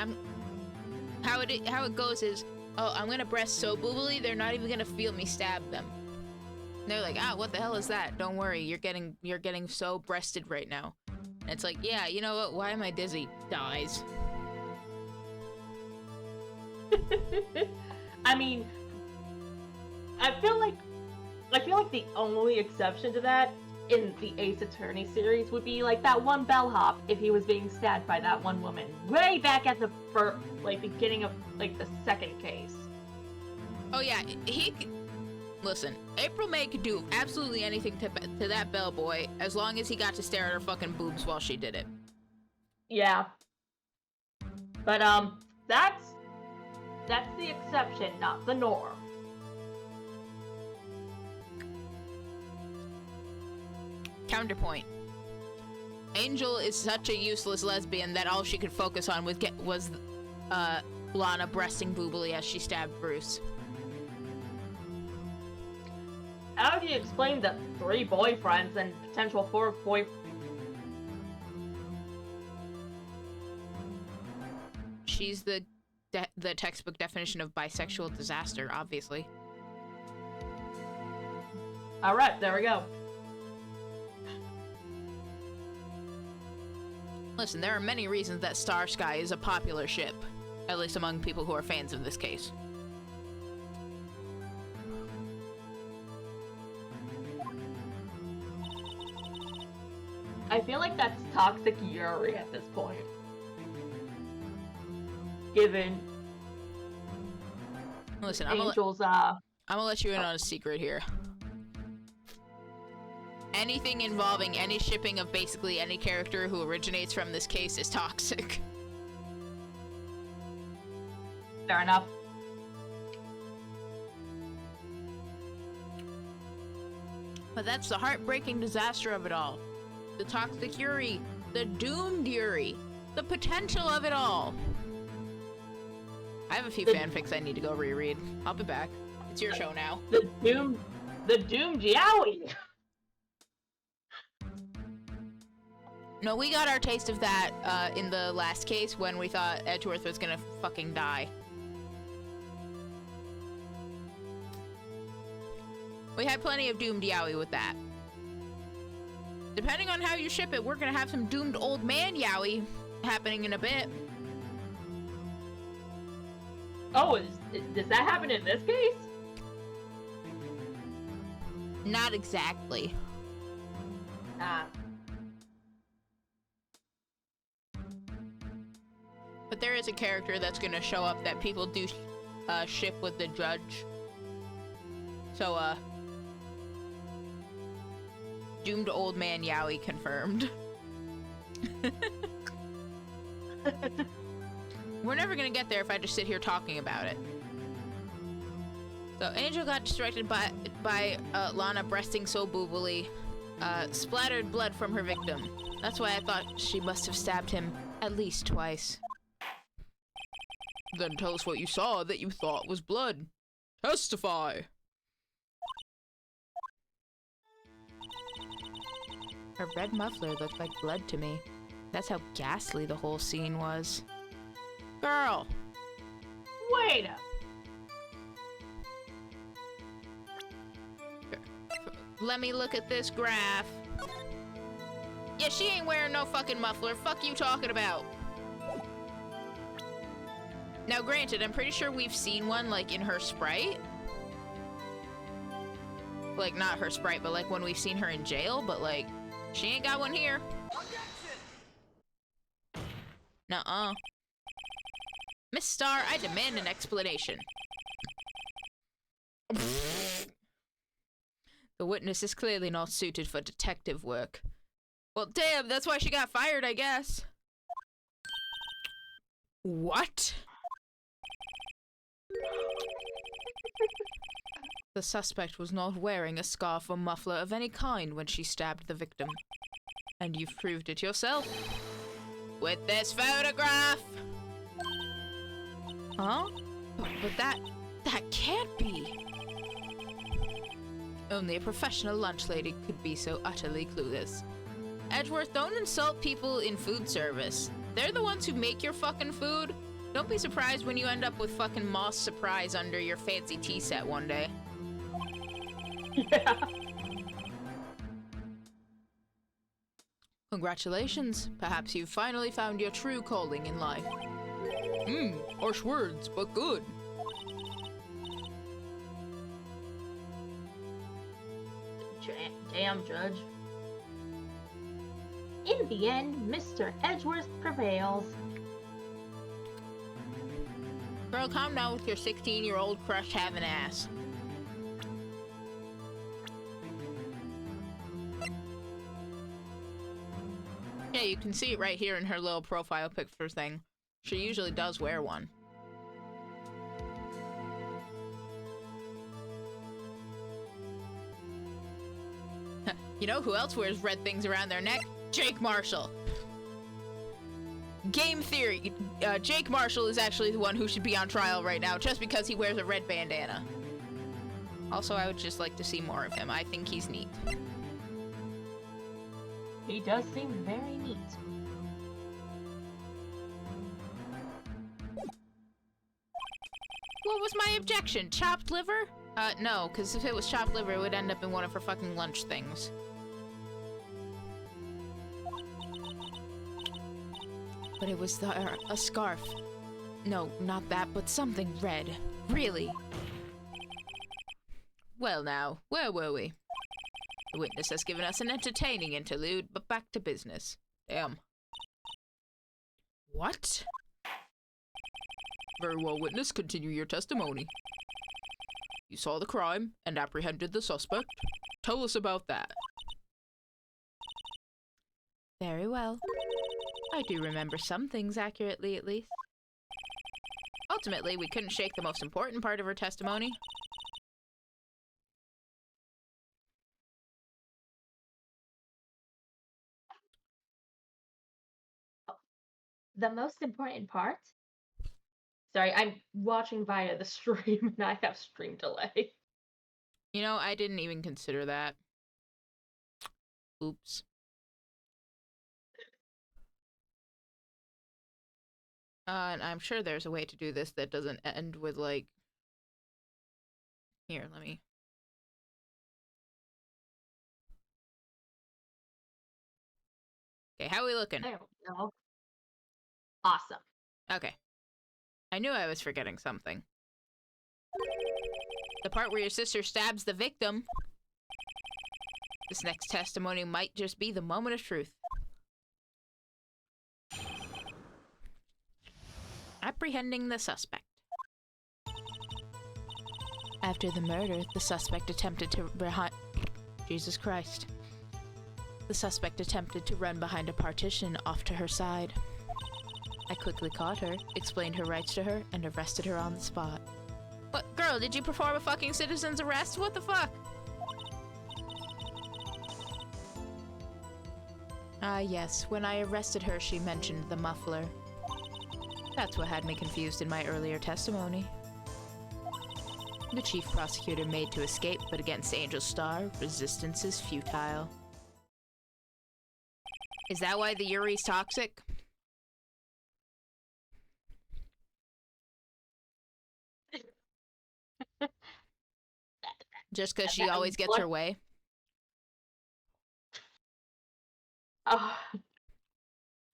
how it goes is, oh, I'm gonna breast so boobily, they're not even gonna feel me stab them. And they're like, ah, what the hell is that? Don't worry, you're getting so breasted right now. And it's like, yeah, you know what? Why am I dizzy? Dies. I mean, I feel like the only exception to that in the Ace Attorney series would be like that one bellhop if he was being stabbed by that one woman way back at the beginning of like the second case. Oh yeah, listen, April May could do absolutely anything to that bellboy as long as he got to stare at her fucking boobs while she did it. Yeah. But that's That's the exception, not the norm. Counterpoint. Angel is such a useless lesbian that all she could focus on was Lana breasting boobily as she stabbed Bruce. How do you explain the 3 boyfriends and potential 4th boy? She's the textbook definition of bisexual disaster, obviously. Alright, there we go. Listen, there are many reasons that Starsky is a popular ship, at least among people who are fans of this case. I feel like that's toxic Yuri at this point. Given Listen, Angel's, I'm gonna let you in on a secret here. Anything involving any shipping of basically any character who originates from this case is toxic. Fair enough. But that's the heartbreaking disaster of it all. The toxic Yuri, the doomed Yuri, the potential of it all. I have a few fanfics I need to go reread. I'll be back. It's your show now. The doomed Yowie! No, we got our taste of that in the last case when we thought Edgeworth was gonna fucking die. We had plenty of doomed Yowie with that. Depending on how you ship it, we're gonna have some doomed old man Yowie happening in a bit. Oh, does that happen in this case? Not exactly. Ah. But there is a character that's gonna show up that people do ship with the judge. So, doomed old man Yowie confirmed. We're never gonna get there if I just sit here talking about it. So Angel got distracted by Lana breasting so boobily, splattered blood from her victim. That's why I thought she must have stabbed him at least twice. Then tell us what you saw that you thought was blood. Testify! Her red muffler looked like blood to me. That's how ghastly the whole scene was. Girl! Wait a... Let me look at this graph. Yeah, she ain't wearing no fucking muffler. Fuck you talking about? Now, granted, I'm pretty sure we've seen one, like, in her sprite. Like, not her sprite, but, like, when we've seen her in jail, but, like, she ain't got one here. Nuh-uh. Miss Starr, I demand an explanation. The witness is clearly not suited for detective work. Well, damn, that's why she got fired, I guess. What? The suspect was not wearing a scarf or muffler of any kind when she stabbed the victim. And you've proved it yourself. With this photograph! Huh? But that can't be! Only a professional lunch lady could be so utterly clueless. Edgeworth, don't insult people in food service. They're the ones who make your fucking food. Don't be surprised when you end up with fucking Moss Surprise under your fancy tea set one day. Yeah. Congratulations. Perhaps you've finally found your true calling in life. Harsh words, but good. Damn, Judge. In the end, Mr. Edgeworth prevails. Girl, calm down with your 16-year-old crush having ass. Yeah, you can see it right here in her little profile picture thing. She usually does wear one. You know who else wears red things around their neck? Jake Marshall. Game theory. Jake Marshall is actually the one who should be on trial right now, just because he wears a red bandana. Also, I would just like to see more of him. I think he's neat. He does seem very neat. What was my objection? Chopped liver? No, because if it was chopped liver, it would end up in one of her fucking lunch things. But it was a scarf. No, not that, but something red. Really? Well now, where were we? The witness has given us an entertaining interlude, but back to business. Damn. What? Very well, witness. Continue your testimony. You saw the crime and apprehended the suspect. Tell us about that. Very well. I do remember some things accurately, at least. Ultimately, we couldn't shake the most important part of her testimony. The most important part? Sorry, I'm watching via the stream and I have stream delay. You know, I didn't even consider that. Oops. And I'm sure there's a way to do this that doesn't end with, like... Here, let me... Okay, how are we looking? I don't know. Awesome. Okay. I knew I was forgetting something. The part where your sister stabs the victim. This next testimony might just be the moment of truth. Apprehending the suspect. After the murder, the suspect attempted to Jesus Christ. The suspect attempted to run behind a partition off to her side. I quickly caught her, explained her rights to her, and arrested her on the spot. But, girl, did you perform a fucking citizen's arrest? What the fuck? Ah, yes. When I arrested her, she mentioned the muffler. That's what had me confused in my earlier testimony. The chief prosecutor made to escape, but against Angel Star, resistance is futile. Is that why the Yuri's toxic? Just because she always gets her way?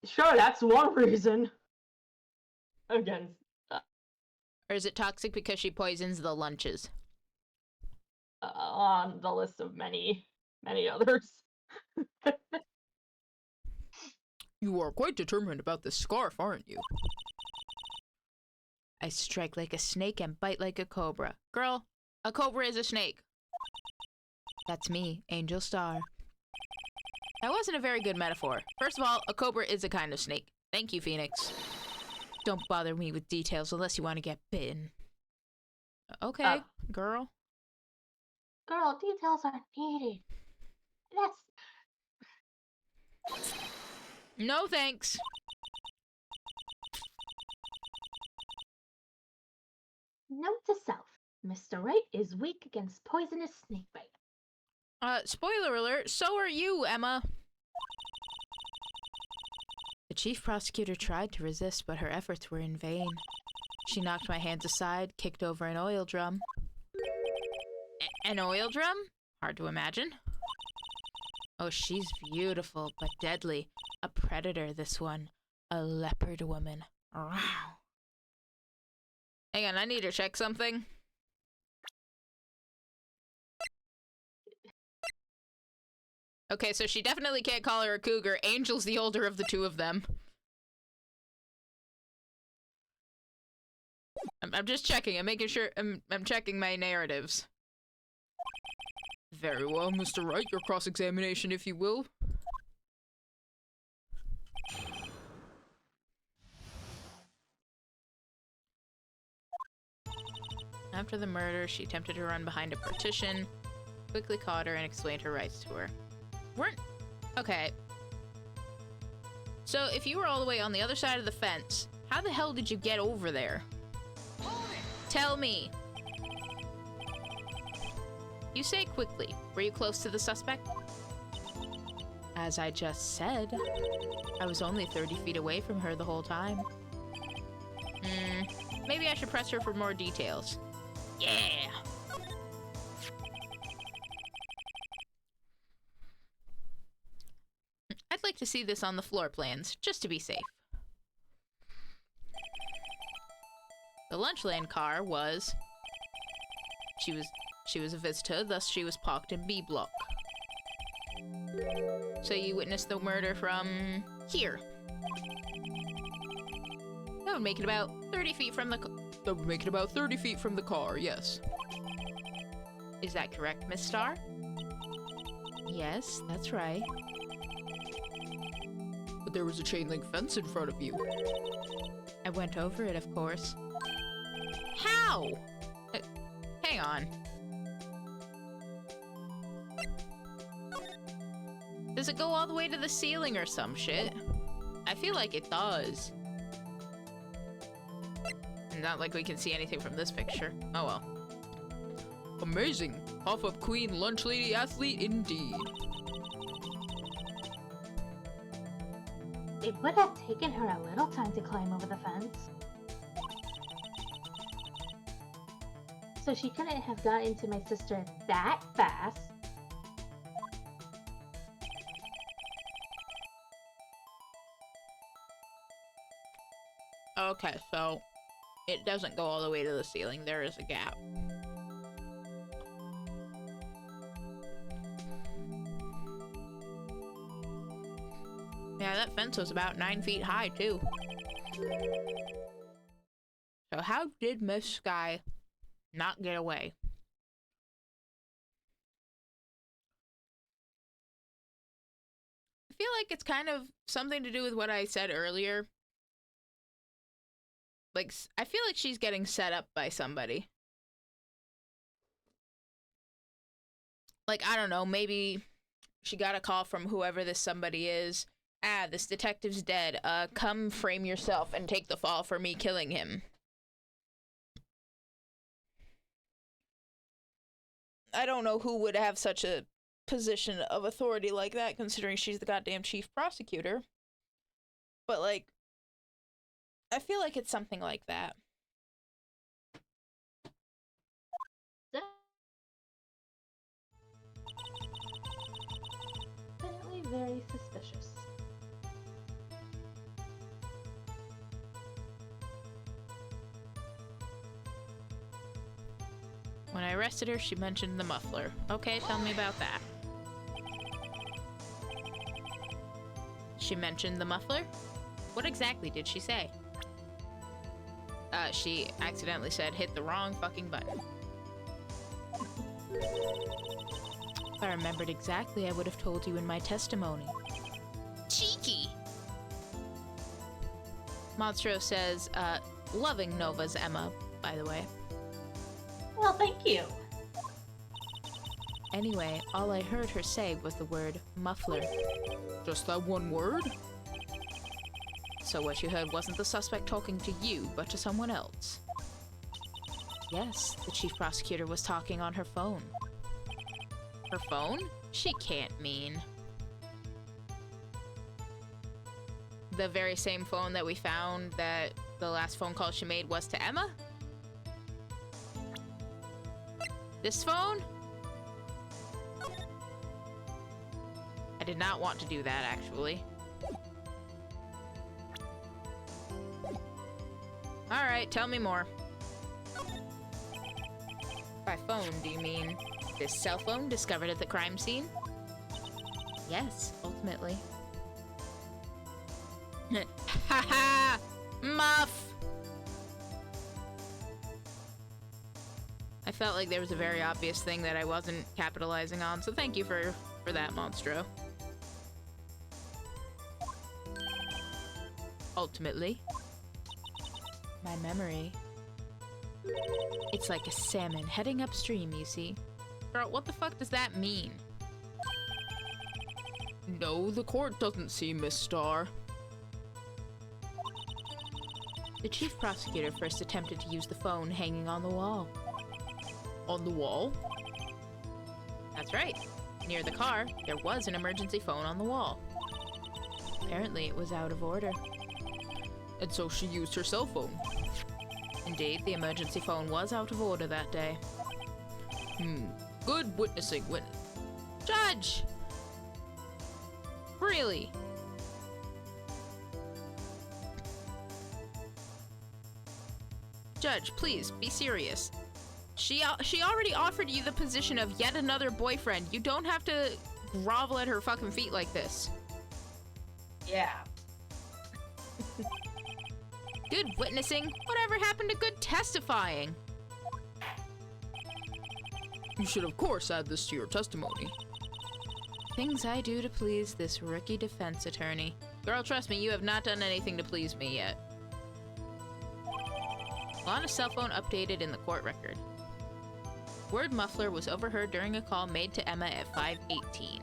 Sure, that's one reason. Again. Or is it toxic because she poisons the lunches? On the list of many, many others. You are quite determined about this scarf, aren't you? I strike like a snake and bite like a cobra. Girl, a cobra is a snake. That's me, Angel Star. That wasn't a very good metaphor. First of all, a cobra is a kind of snake. Thank you, Phoenix. Don't bother me with details unless you want to get bitten. Okay, girl. Girl, details aren't needed. That's... No thanks. Note to self. Mr. Wright is weak against poisonous snakebite. Spoiler alert, so are you, Emma. The chief prosecutor tried to resist, but her efforts were in vain. She knocked my hands aside, kicked over an oil drum. An oil drum? Hard to imagine. Oh, she's beautiful, but deadly. A predator, this one. A leopard woman. Wow. Hang on, I need to check something. Okay, so she definitely can't call her a cougar. Angel's the older of the two of them. I'm just checking. I'm making sure. I'm checking my narratives. Very well, Mr. Wright. Your cross-examination, if you will. After the murder, she attempted to run behind a partition, quickly caught her and explained her rights to her. Weren't... Okay. So, if you were all the way on the other side of the fence, how the hell did you get over there? Tell me. You say quickly. Were you close to the suspect? As I just said, I was only 30 feet away from her the whole time. Maybe I should press her for more details. Yeah! I'd like to see this on the floor plans, just to be safe. The Lunchland car was... She was a visitor, thus she was parked in B block. So you witnessed the murder from here. That would make it about 30 feet from the That would make it about 30 feet from the car, yes. Is that correct, Miss Starr? Yes, that's right. But there was a chain link fence in front of you. I went over it, of course. How? Hang on. Does it go all the way to the ceiling or some shit? I feel like it does. Not like we can see anything from this picture. Oh well. Amazing! Pop-up queen, lunch lady, athlete, indeed. It would have taken her a little time to climb over the fence. So she couldn't have gotten to my sister that fast. Okay, so it doesn't go all the way to the ceiling. There is a gap. Yeah, that fence was about 9 feet high, too. So how did Miss Sky not get away? I feel like it's kind of something to do with what I said earlier. Like, I feel like she's getting set up by somebody. Like, I don't know, maybe she got a call from whoever this somebody is. Ah, this detective's dead. Come frame yourself and take the fall for me killing him. I don't know who would have such a position of authority like that, considering she's the goddamn chief prosecutor. But, like, I feel like it's something like that. Definitely very suspicious. When I arrested her, she mentioned the muffler. Okay, tell me about that. She mentioned the muffler? What exactly did she say? She accidentally said, hit the wrong fucking button. If I remembered exactly, I would have told you in my testimony. Cheeky! Monstro says, loving Nova's Emma, by the way. Well, thank you. Anyway, all I heard her say was the word muffler. Just that one word? So what you heard wasn't the suspect talking to you, but to someone else. Yes, the chief prosecutor was talking on her phone. Her phone? She can't mean. The very same phone that we found that the last phone call she made was to Emma? This phone? I did not want to do that, actually. Alright, tell me more. By phone, do you mean this cell phone discovered at the crime scene? Yes, ultimately. Haha! Muff! I felt like there was a very obvious thing that I wasn't capitalizing on, so thank you for that, Monstro. Ultimately. My memory. It's like a salmon heading upstream, you see. Girl, what the fuck does that mean? No, the court doesn't see Miss Starr. The chief prosecutor first attempted to use the phone hanging on the wall. On the wall? That's right. Near the car, there was an emergency phone on the wall. Apparently, it was out of order. And so she used her cell phone. Indeed, the emergency phone was out of order that day. Good witnessing, Judge! Really? Judge, please, be serious. She already offered you the position of yet another boyfriend. You don't have to grovel at her fucking feet like this. Yeah. Good witnessing? Whatever happened to good testifying? You should of course add this to your testimony. Things I do to please this rookie defense attorney. Girl, trust me, you have not done anything to please me yet. Lana's cell phone updated in the court record. Word muffler was overheard during a call made to Emma at 5:18.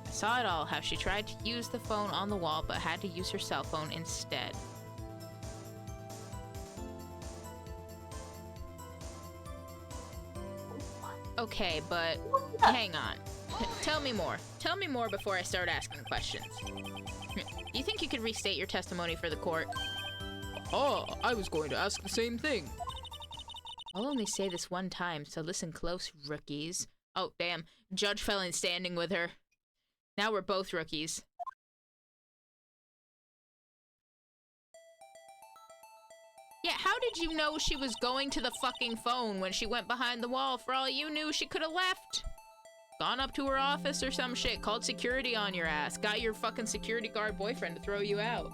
I saw it all, how she tried to use the phone on the wall but had to use her cell phone instead. Okay, but hang on. Tell me more. Tell me more before I start asking questions. You think you could restate your testimony for the court? Oh, I was going to ask the same thing. I'll only say this one time, so listen close, rookies. Oh, damn. Judge fell in standing with her. Now we're both rookies. Yeah, how did you know she was going to the fucking phone when she went behind the wall? For all you knew, she could have left. Gone up to her office or some shit, called security on your ass, got your fucking security guard boyfriend to throw you out.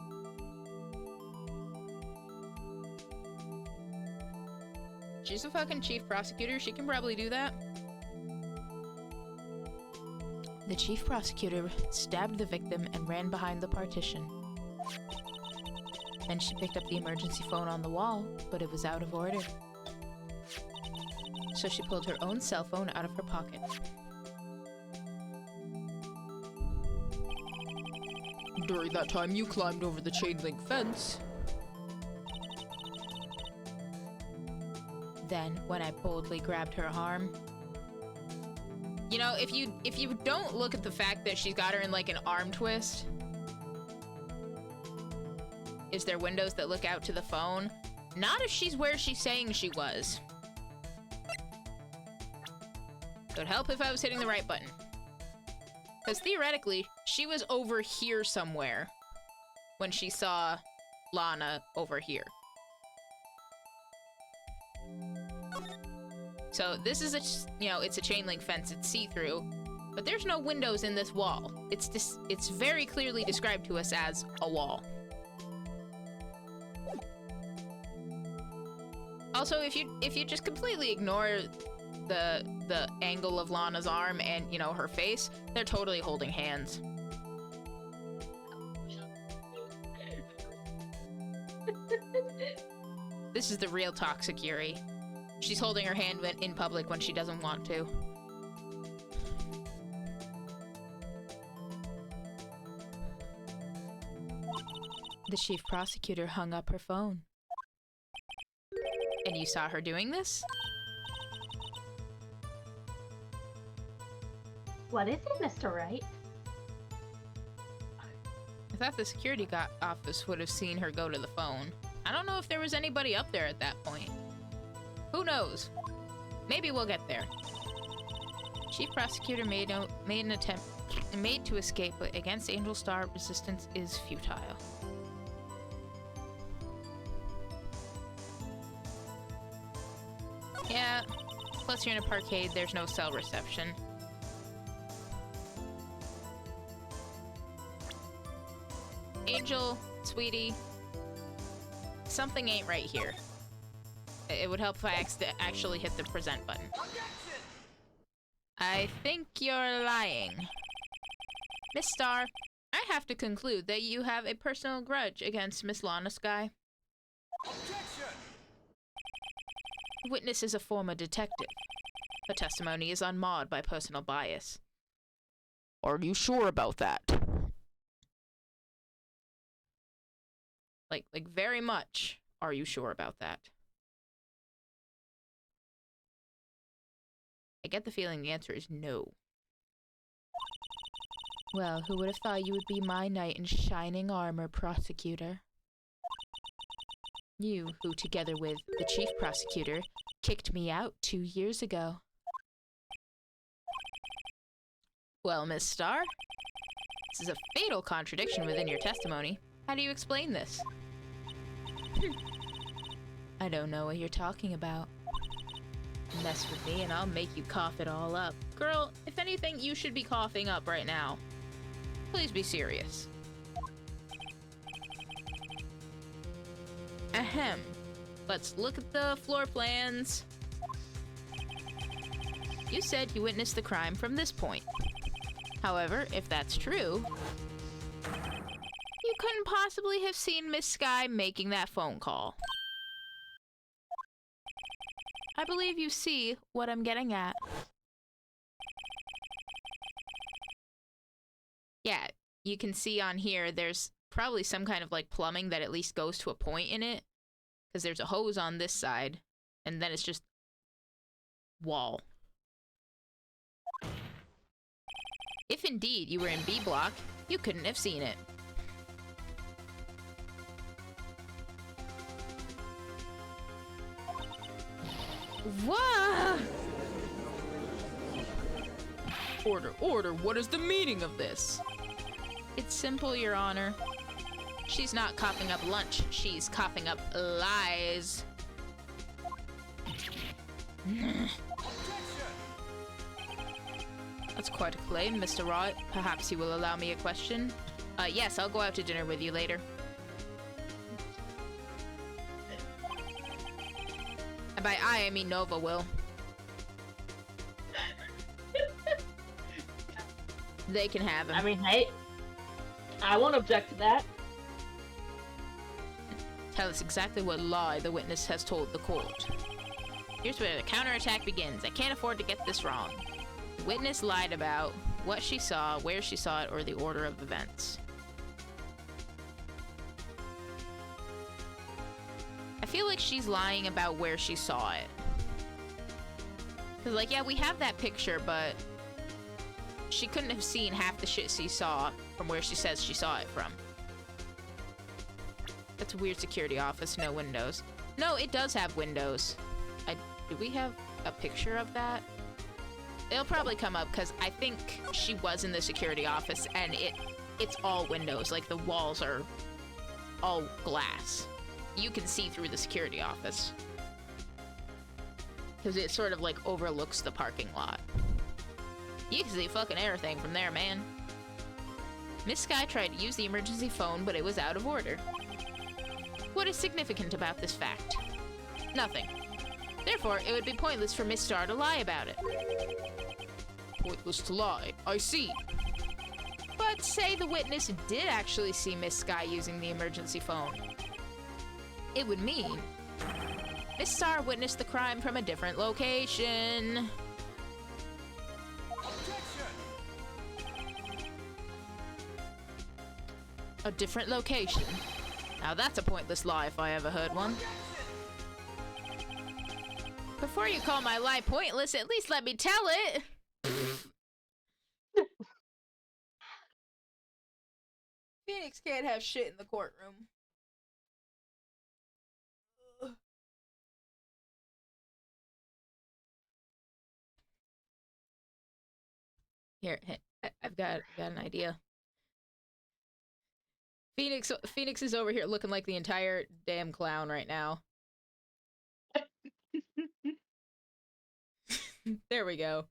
She's a fucking chief prosecutor, she can probably do that. The chief prosecutor stabbed the victim and ran behind the partition. Then she picked up the emergency phone on the wall, but it was out of order. So she pulled her own cell phone out of her pocket. During that time, you climbed over the chain link fence. Then, when I boldly grabbed her arm... You know, if you don't look at the fact that she's got her in like an arm twist... Is there windows that look out to the phone? Not if she's where she's saying she was. It would help if I was hitting the right button. Because theoretically, she was over here somewhere when she saw Lana over here. So this is it's a chain link fence, it's see-through, but there's no windows in this wall. It's very clearly described to us as a wall. Also, if you just completely ignore the angle of Lana's arm and, you know, her face, they're totally holding hands. This is the real toxic Yuri. She's holding her hand in public when she doesn't want to. The chief prosecutor hung up her phone. And you saw her doing this? What is it, Mr. Wright? I thought the security office would have seen her go to the phone. I don't know if there was anybody up there at that point. Who knows? Maybe we'll get there. Chief prosecutor made an attempt to escape, but against Angel Star, resistance is futile. Yeah, plus you're in a parkade, there's no cell reception. Angel, sweetie, something ain't right here. It would help if I actually hit the present button. I think you're lying. Miss Starr, I have to conclude that you have a personal grudge against Miss Lana Skye. Objection! The witness is a former detective. Her testimony is unmarred by personal bias. Are you sure about that? Like very much. Are you sure about that? I get the feeling the answer is no. Well, who would have thought you would be my knight in shining armor, prosecutor? You, who, together with the chief prosecutor, kicked me out 2 years ago. Well, Miss Starr, this is a fatal contradiction within your testimony. How do you explain this? I don't know what you're talking about. Mess with me and I'll make you cough it all up. Girl, if anything, you should be coughing up right now. Please be serious. Ahem. Let's look at the floor plans. You said you witnessed the crime from this point. However, if that's true, you couldn't possibly have seen Miss Sky making that phone call. I believe you see what I'm getting at. Yeah, you can see on here there's probably some kind of like plumbing that at least goes to a point in it. Because there's a hose on this side, and then it's just wall. If indeed you were in B block, you couldn't have seen it. Whoa! Order, what is the meaning of this? It's simple, Your Honor. She's not coughing up lunch, she's coughing up lies. That's quite a claim, Mr. Wright. Perhaps you will allow me a question? Yes, I'll go out to dinner with you later. And by I mean Nova will. They can have him. I mean, hey, I won't object to that. Tell us exactly what lie the witness has told the court. Here's where the counterattack begins. I can't afford to get this wrong. The witness lied about what she saw, where she saw it, or the order of events. I feel like she's lying about where she saw it. Cause like, yeah, we have that picture, but she couldn't have seen half the shit she saw from where she says she saw it from. That's a weird security office, no windows. No, it does have windows. Do we have a picture of that? It'll probably come up because I think she was in the security office and it's all windows. Like the walls are all glass. You can see through the security office. Because it sort of like overlooks the parking lot. You can see fucking everything from there, man. Miss Sky tried to use the emergency phone, but it was out of order. What is significant about this fact? Nothing. Therefore, it would be pointless for Miss Starr to lie about it. Pointless to lie. I see. But say the witness did actually see Miss Sky using the emergency phone. It would mean Miss Starr witnessed the crime from a different location. A different location. Now that's a pointless lie if I ever heard one. Before you call my lie pointless, at least let me tell it! Phoenix can't have shit in the courtroom. Here, I've got an idea. Phoenix is over here looking like the entire damn clown right now. There we go.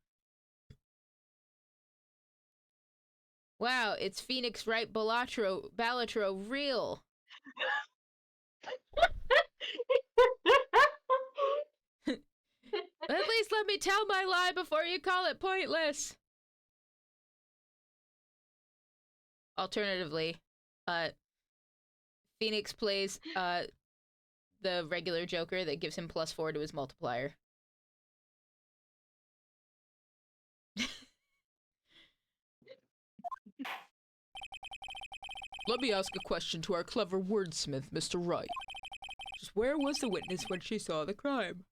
Wow, it's Phoenix Wright Balatro real. At least let me tell my lie before you call it pointless. Alternatively, Phoenix plays the regular Joker that gives him +4 to his multiplier. Let me ask a question to our clever wordsmith, Mr. Wright. Just where was the witness when she saw the crime?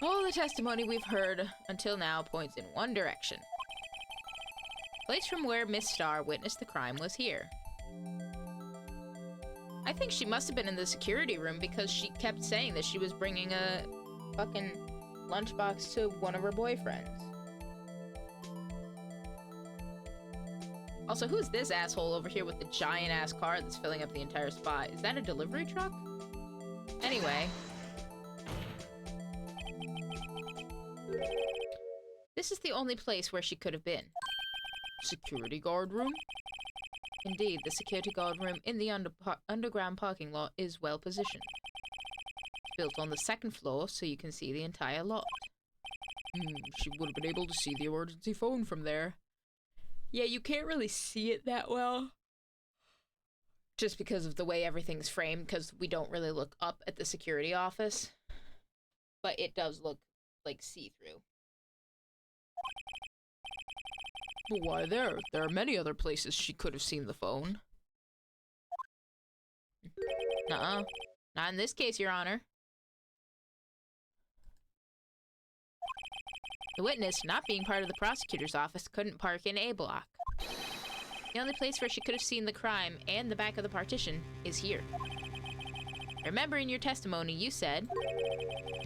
All the testimony we've heard until now points in one direction. The place from where Miss Starr witnessed the crime was here. I think she must have been in the security room because she kept saying that she was bringing a fucking lunchbox to one of her boyfriends. Also, who's this asshole over here with the giant-ass car that's filling up the entire spot? Is that a delivery truck? Anyway. This is the only place where she could have been. Security guard room? Indeed, the security guard room in the underground parking lot is well positioned. It's built on the second floor so you can see the entire lot. She would have been able to see the emergency phone from there. Yeah, you can't really see it that well. Just because of the way everything's framed, because we don't really look up at the security office. But it does look like see-through. But why there? There are many other places she could have seen the phone. Nuh-uh. Not in this case, Your Honor. The witness, not being part of the prosecutor's office, couldn't park in A block. The only place where she could have seen the crime and the back of the partition is here. Remember in your testimony, you said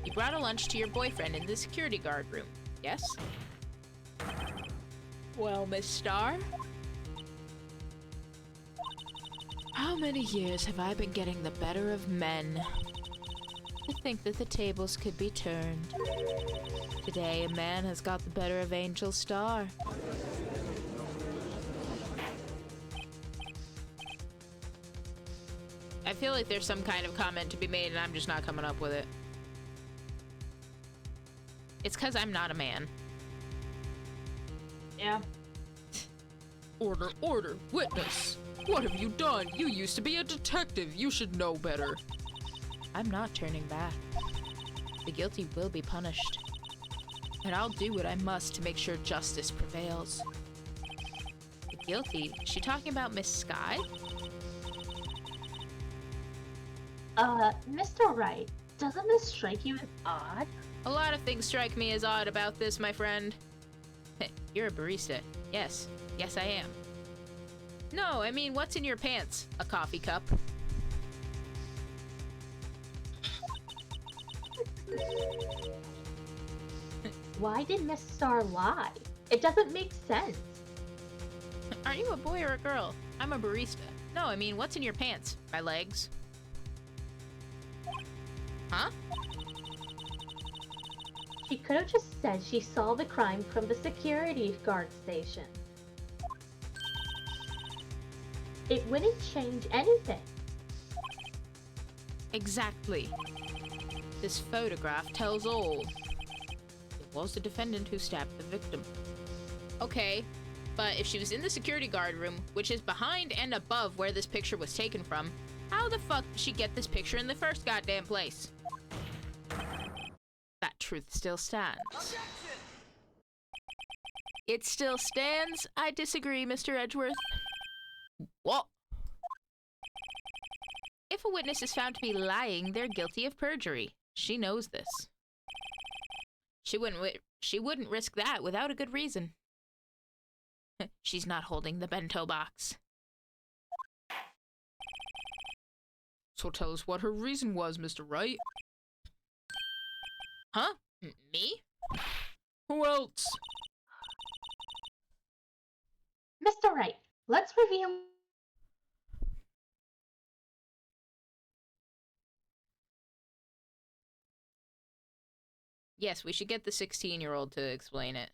you brought a lunch to your boyfriend in the security guard room, yes? Well, Miss Starr? How many years have I been getting the better of men? To think that the tables could be turned. Today, a man has got the better of Angel Starr. I feel like there's some kind of comment to be made and I'm just not coming up with it. It's because I'm not a man. Yeah. Order, order, witness! What have you done? You used to be a detective. You should know better. I'm not turning back. The guilty will be punished. And I'll do what I must to make sure justice prevails. The guilty? Is she talking about Miss Sky? Mr. Wright, doesn't this strike you as odd? A lot of things strike me as odd about this, my friend. You're a barista. Yes. Yes, I am. No, I mean, what's in your pants? A coffee cup. Why did Miss Starr lie? It doesn't make sense. Are you a boy or a girl? I'm a barista. No, I mean, what's in your pants? My legs. Huh? She could have just said she saw the crime from the security guard station. It wouldn't change anything. Exactly. This photograph tells all. It was the defendant who stabbed the victim. Okay, but if she was in the security guard room, which is behind and above where this picture was taken from, how the fuck did she get this picture in the first goddamn place? That truth still stands. Objection! It still stands? I disagree, Mr. Edgeworth. What? If a witness is found to be lying, they're guilty of perjury. She knows this. She wouldn't risk that without a good reason. She's not holding the bento box. So tell us what her reason was, Mr. Wright. Huh? Me? Who else? Mr. Wright, let's reveal. Yes, we should get the 16-year-old to explain it.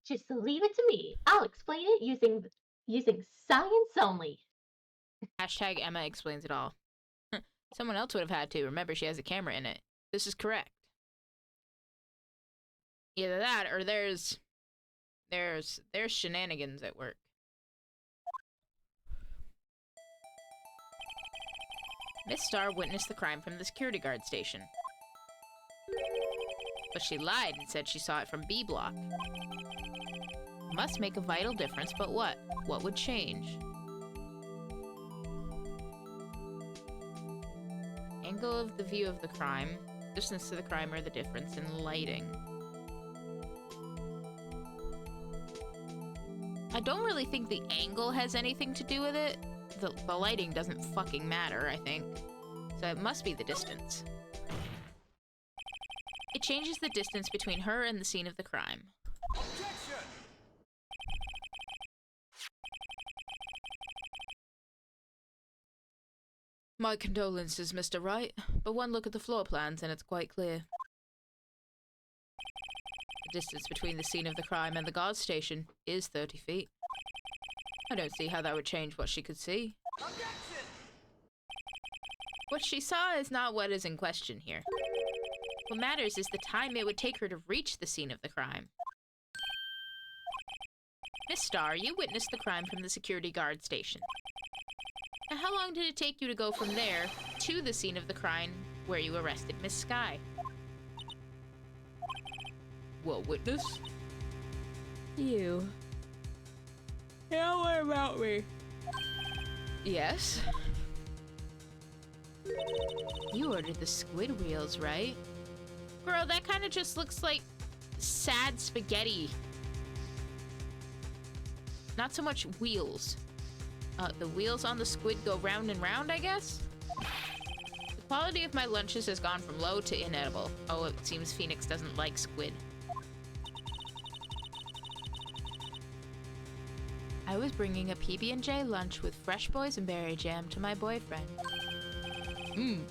Just leave it to me. I'll explain it using science only. Hashtag Emma explains it all. Someone else would have had to. Remember, she has a camera in it. This is correct. Either that or there's shenanigans at work. Miss Starr witnessed the crime from the security guard station. But she lied and said she saw it from B block. Must make a vital difference, but what? What would change? Angle of the view of the crime. Distance to the crime, or the difference in lighting. I don't really think the angle has anything to do with it. The lighting doesn't fucking matter, I think. So it must be the distance. It changes the distance between her and the scene of the crime. Objection! My condolences, Mr. Wright, but one look at the floor plans and it's quite clear. The distance between the scene of the crime and the guard station is 30 feet. I don't see how that would change what she could see. Objection! What she saw is not what is in question here. What matters is the time it would take her to reach the scene of the crime. Miss Starr, you witnessed the crime from the security guard station. Now, how long did it take you to go from there to the scene of the crime where you arrested Miss Skye? Well, witness? You. Yeah, what about me? Yes? You ordered the squid wheels, right? Bro, that kind of just looks like sad spaghetti. Not so much wheels. The wheels on the squid go round and round, I guess? The quality of my lunches has gone from low to inedible. Oh, it seems Phoenix doesn't like squid. I was bringing a PB&J lunch with fresh boysenberry jam to my boyfriend.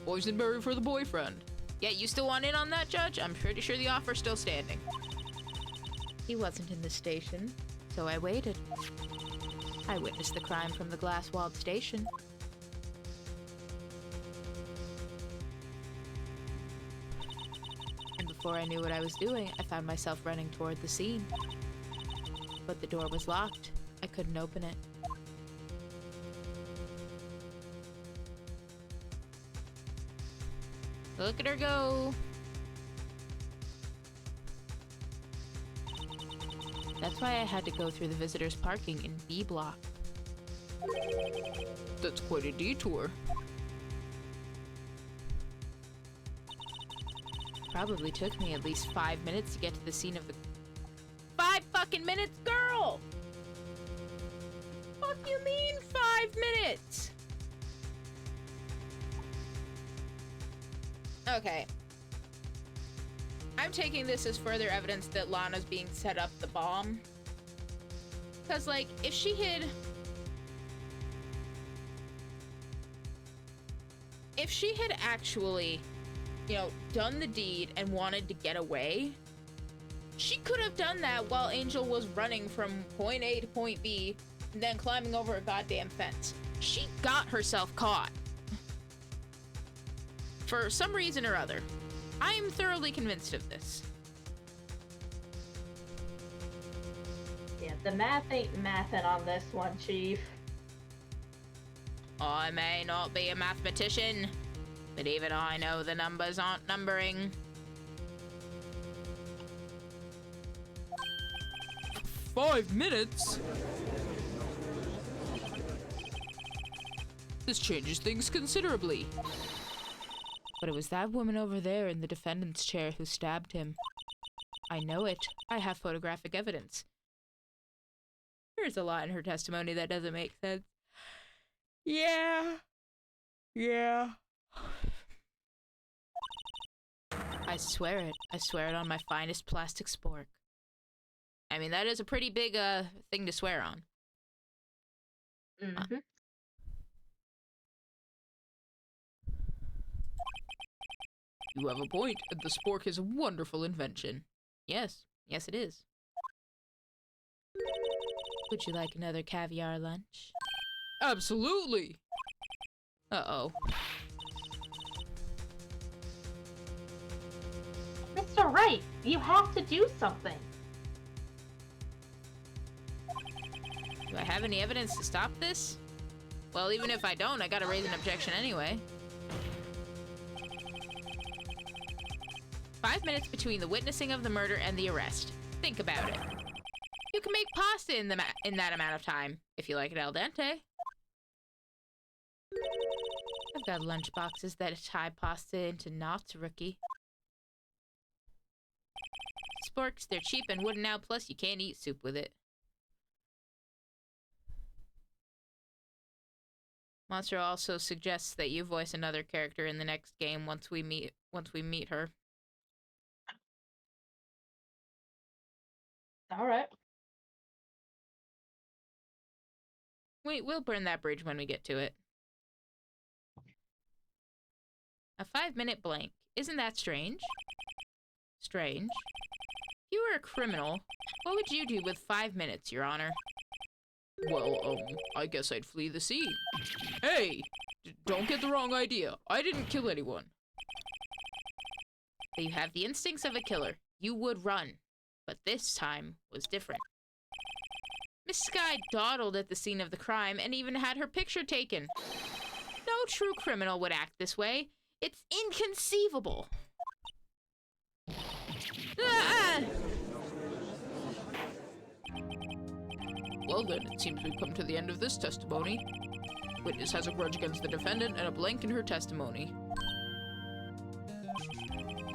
Boysenberry for the boyfriend. Yeah, you still want in on that, Judge? I'm pretty sure the offer's still standing. He wasn't in the station, so I waited. I witnessed the crime from the glass-walled station. And before I knew what I was doing, I found myself running toward the scene. But the door was locked. I couldn't open it. Look at her go! That's why I had to go through the visitors' parking in B block. That's quite a detour. Probably took me at least 5 minutes to get to the scene of the... 5 fucking minutes, girl! What do you mean 5 minutes? Okay. I'm taking this as further evidence that Lana's being set up the bomb. Because, like, if she had actually, you know, done the deed and wanted to get away, she could have done that while Angel was running from point A to point B and then climbing over a goddamn fence. She got herself caught. For some reason or other. I am thoroughly convinced of this. Yeah, the math ain't mathin' on this one, Chief. I may not be a mathematician, but even I know the numbers aren't numbering. 5 minutes? This changes things considerably. But it was that woman over there in the defendant's chair who stabbed him. I know it. I have photographic evidence. There's a lot in her testimony that doesn't make sense. Yeah. I swear it. I swear it on my finest plastic spork. I mean, that is a pretty big, thing to swear on. Mm-hmm. You have a point, and the spork is a wonderful invention. Yes. Yes, it is. Would you like another caviar lunch? Absolutely! Uh-oh. Mr. Wright, you have to do something. Do I have any evidence to stop this? Well, even if I don't, I gotta raise an objection anyway. 5 minutes between the witnessing of the murder and the arrest. Think about it. You can make pasta in that amount of time, if you like it al dente. I've got lunch boxes that tie pasta into knots, rookie. Sporks, they're cheap and wooden now, plus you can't eat soup with it. Monster also suggests that you voice another character in the next game once we meet her. All right. We'll burn that bridge when we get to it. A 5-minute blank. Isn't that strange? Strange. If you were a criminal, what would you do with 5 minutes, Your Honor? Well, I guess I'd flee the scene. Hey! Don't get the wrong idea. I didn't kill anyone. You have the instincts of a killer. You would run. But this time was different. Miss Sky dawdled at the scene of the crime and even had her picture taken. No true criminal would act this way. It's inconceivable. Ah! Well then, it seems we've come to the end of this testimony. Witness has a grudge against the defendant and a blank in her testimony.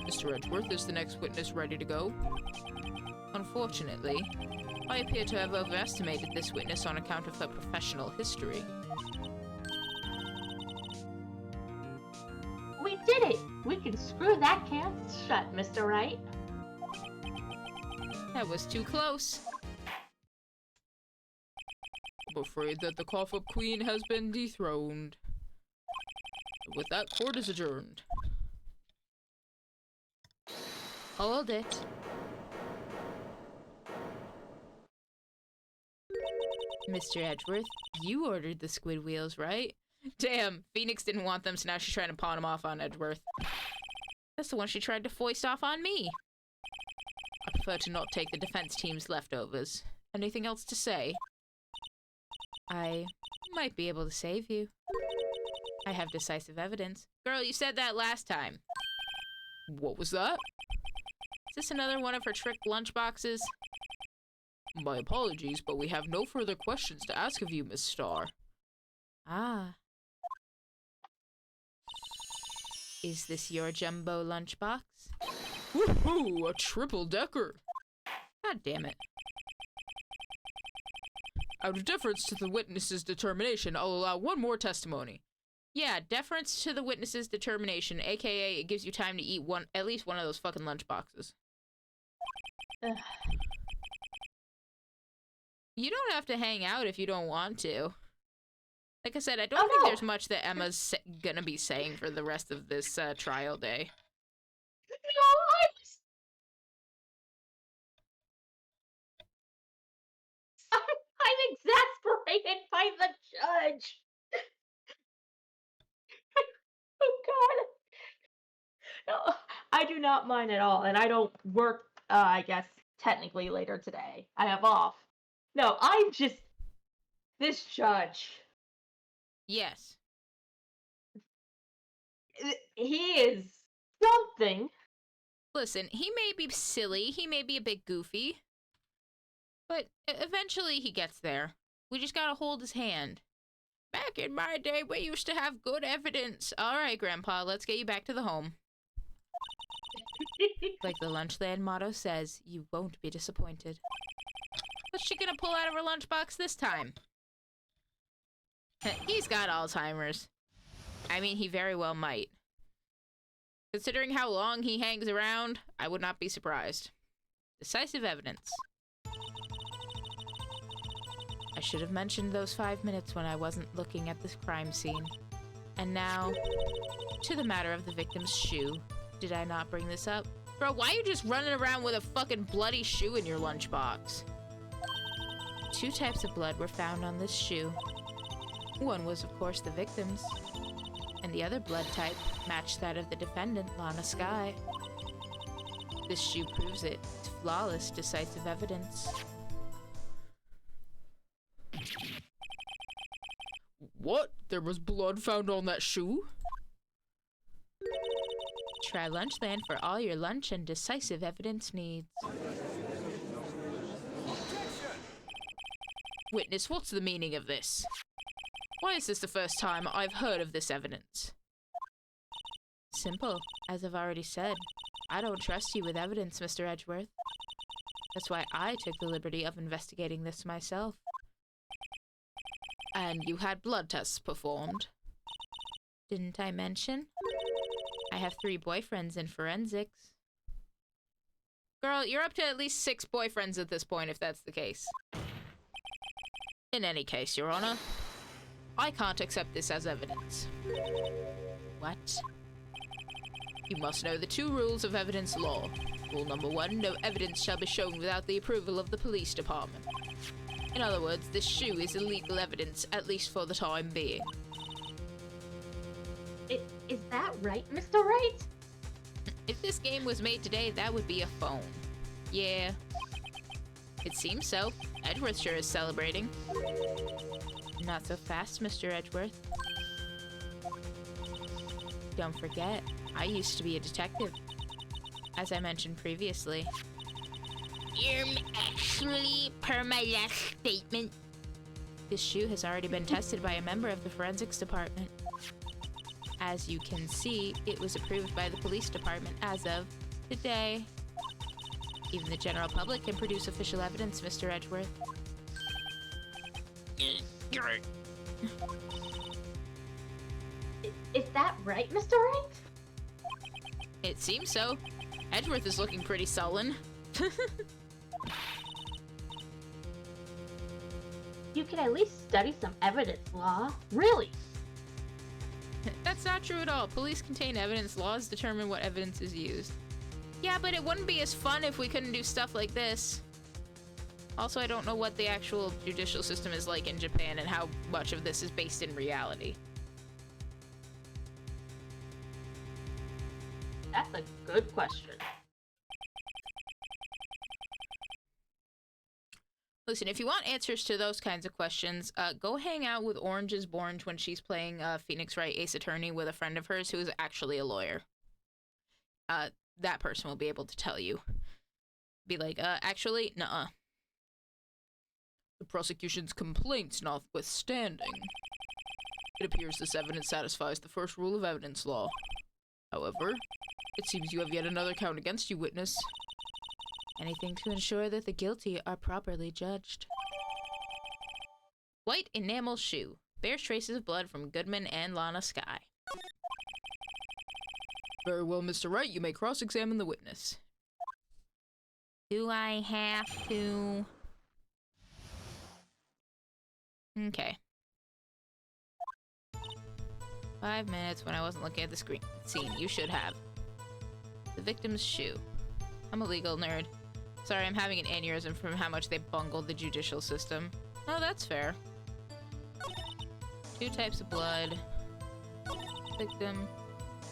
Mr. Edgeworth is the next witness ready to go. Unfortunately, I appear to have overestimated this witness on account of her professional history. We did it! We can screw that can shut, Mr. Wright. That was too close. I'm afraid that the cough-up queen has been dethroned. With that, court is adjourned. Hold it. Mr. Edgeworth, you ordered the squid wheels, right? Damn, Phoenix didn't want them, so now she's trying to pawn them off on Edgeworth. That's the one she tried to foist off on me. I prefer to not take the defense team's leftovers. Anything else to say? I might be able to save you. I have decisive evidence. Girl, you said that last time. What was that? Is this another one of her trick lunchboxes? My apologies, but we have no further questions to ask of you, Miss Starr. Ah. Is this your jumbo lunchbox? Woohoo! A triple-decker! God damn it. Out of deference to the witness's determination, I'll allow one more testimony. Yeah, deference to the witness's determination, aka it gives you time to eat at least one of those fucking lunchboxes. You don't have to hang out if you don't want to. Like I said, I don't think there's much that Emma's gonna be saying for the rest of this trial day. No, I'm exasperated by the judge. Oh God. No, I do not mind at all, and I don't work. I guess technically later today. I have off. No, I'm just this judge. Yes. He is something. Listen, he may be silly, he may be a bit goofy, but eventually he gets there. We just gotta hold his hand. Back in my day, we used to have good evidence. All right, Grandpa, let's get you back to the home. Like the Lunchland motto says, you won't be disappointed. What's she gonna pull out of her lunchbox this time? He's got Alzheimer's. I mean, he very well might. Considering how long he hangs around, I would not be surprised. Decisive evidence. I should have mentioned those 5 minutes when I wasn't looking at this crime scene. And now, to the matter of the victim's shoe. Did I not bring this up? Bro, why are you just running around with a fucking bloody shoe in your lunchbox? 2 types of blood were found on this shoe. One was, of course, the victim's, and the other blood type matched that of the defendant, Lana Sky. This shoe proves it. It's flawless, decisive evidence. What? There was blood found on that shoe? Try Lunchland for all your lunch and decisive evidence needs. Objection! Witness, what's the meaning of this? Why is this the first time I've heard of this evidence? Simple. As I've already said, I don't trust you with evidence, Mr. Edgeworth. That's why I took the liberty of investigating this myself. And you had blood tests performed? Didn't I mention? I have 3 boyfriends in forensics. Girl, you're up to at least 6 boyfriends at this point, if that's the case. In any case, Your Honor, I can't accept this as evidence. What? You must know the 2 rules of evidence law. Rule number 1, no evidence shall be shown without the approval of the police department. In other words, this shoe is illegal evidence, at least for the time being. Is that right, Mr. Wright? If this game was made today, that would be a phone. Yeah. It seems so. Edgeworth sure is celebrating. Not so fast, Mr. Edgeworth. Don't forget, I used to be a detective. As I mentioned previously. Actually, per my last statement, This shoe has already been tested by a member of the forensics department. As you can see, it was approved by the police department as of today. Even the general public can produce official evidence, Mr. Edgeworth. Is that right, Mr. Wright? It seems so. Edgeworth is looking pretty sullen. You could at least study some evidence law. Really? That's not true at all. Police contain evidence. Laws determine what evidence is used. Yeah, but it wouldn't be as fun if we couldn't do stuff like this. Also, I don't know what the actual judicial system is like in Japan and how much of this is based in reality. That's a good question. Listen, if you want answers to those kinds of questions, go hang out with Orange is Orange when she's playing Phoenix Wright Ace Attorney with a friend of hers who is actually a lawyer. That person will be able to tell you. Be like, actually, nuh-uh. The prosecution's complaints notwithstanding, it appears this evidence satisfies the first rule of evidence law. However, it seems you have yet another count against you, witness. Anything to ensure that the guilty are properly judged. White enamel shoe. Bears traces of blood from Goodman and Lana Skye. Very well, Mr. Wright. You may cross-examine the witness. Do I have to? Okay. 5 minutes when I wasn't looking at the screen. Scene. You should have. The victim's shoe. I'm a legal nerd. Sorry, I'm having an aneurysm from how much they bungled the judicial system. Oh, that's fair. 2 types of blood. Victim.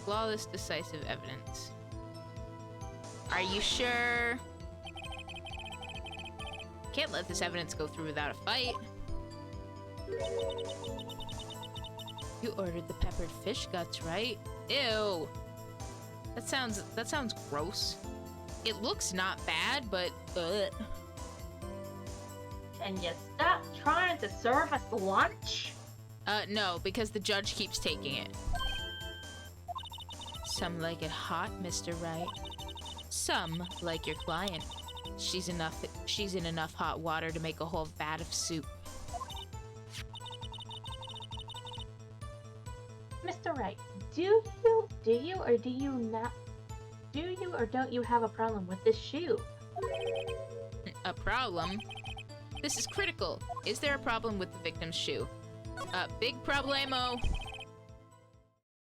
Flawless decisive evidence. Are you sure? Can't let this evidence go through without a fight. You ordered the peppered fish guts, right? Ew. That sounds gross. It looks not bad, but Can you stop trying to serve us lunch? No, because the judge keeps taking it. Some like it hot, Mr. Wright. Some like your client. She's in enough hot water to make a whole vat of soup. Mr. Wright, do you or do you not? Do you or don't you have a problem with this shoe? A problem? This is critical. Is there a problem with the victim's shoe? Big problemo.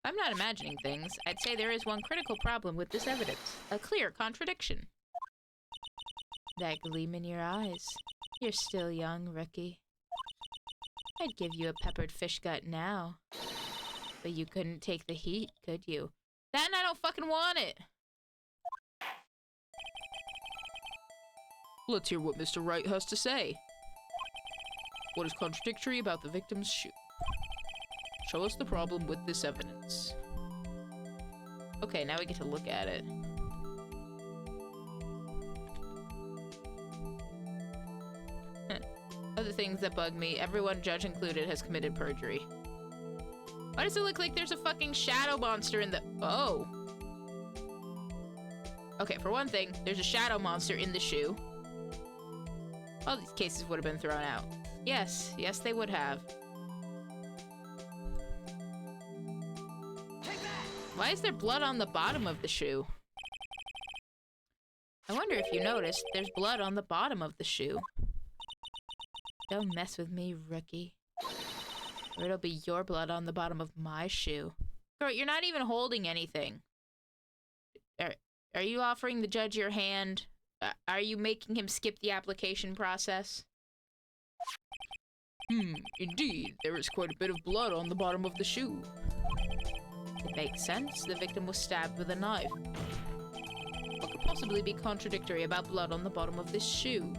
I'm not imagining things. I'd say there is one critical problem with this evidence. A clear contradiction. That gleam in your eyes. You're still young, rookie. I'd give you a peppered fish gut now. But you couldn't take the heat, could you? That and I don't fucking want it. Let's hear what Mr. Wright has to say. What is contradictory about the victim's shoe? Show us the problem with this evidence. Okay, now we get to look at it. things that bug me. Everyone, judge included, has committed perjury. Why does it look like there's a fucking shadow monster in the... Oh. Okay, for one thing, there's a shadow monster in the shoe. All these cases would have been thrown out. Yes, yes they would have. Why is there blood on the bottom of the shoe? I wonder if you noticed, there's blood on the bottom of the shoe. Don't mess with me, rookie. Or it'll be your blood on the bottom of my shoe. Girl, you're not even holding anything. Are you offering the judge your hand? Are you making him skip the application process? Indeed. There is quite a bit of blood on the bottom of the shoe. It makes sense. The victim was stabbed with a knife. What could possibly be contradictory about blood on the bottom of this shoe?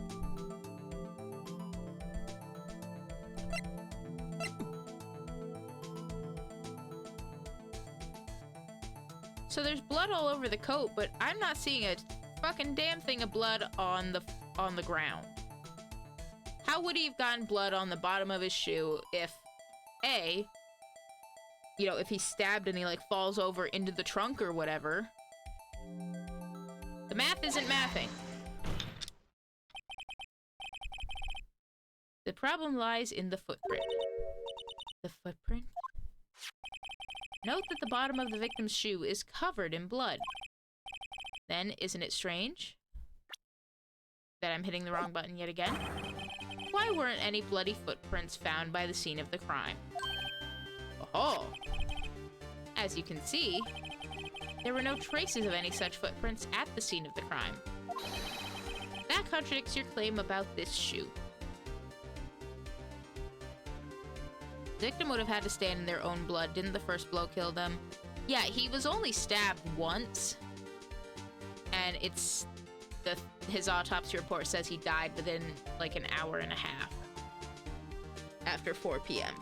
So there's blood all over the coat, but I'm not seeing a fucking damn thing of blood on the ground. How would he have gotten blood on the bottom of his shoe if, A, you know, if he's stabbed and he, like, falls over into the trunk or whatever? The math isn't mathing. The problem lies in the footprint. The footprint? Note that the bottom of the victim's shoe is covered in blood. Then, isn't it strange that I'm hitting the wrong button yet again? Why weren't any bloody footprints found by the scene of the crime? Oh! As you can see, there were no traces of any such footprints at the scene of the crime. That contradicts your claim about this shoe. The victim would have had to stand in their own blood. Didn't the first blow kill them? Yeah, he was only stabbed once. And it's... his autopsy report says he died within, like, an hour and a half. After 4 p.m.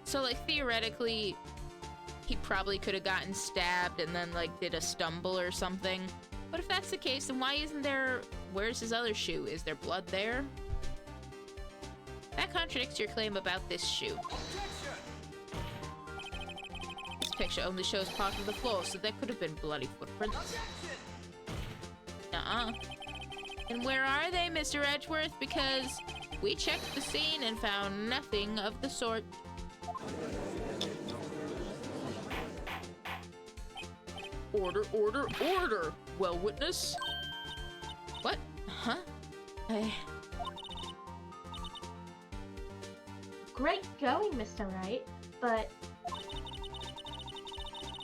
So, like, theoretically, he probably could have gotten stabbed and then, like, did a stumble or something. But if that's the case, then why isn't there... Where's his other shoe? Is there blood there? That contradicts your claim about this shoe. This picture only shows part of the floor, so there could have been bloody footprints. Nuh-uh. And where are they, Mr. Edgeworth? Because we checked the scene and found nothing of the sort. Order, order, order! Well, witness? What? Huh? Great going, Mr. Wright, but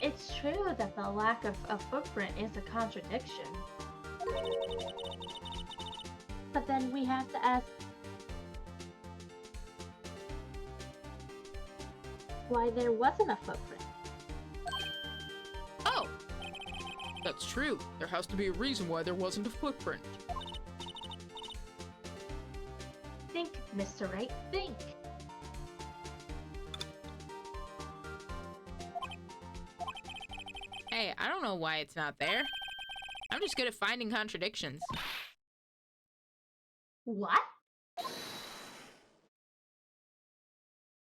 it's true that the lack of a footprint is a contradiction. But then we have to ask why there wasn't a footprint. Oh! That's true. There has to be a reason why there wasn't a footprint. Think, Mr. Wright, think! Hey, I don't know why it's not there. I'm just good at finding contradictions. What?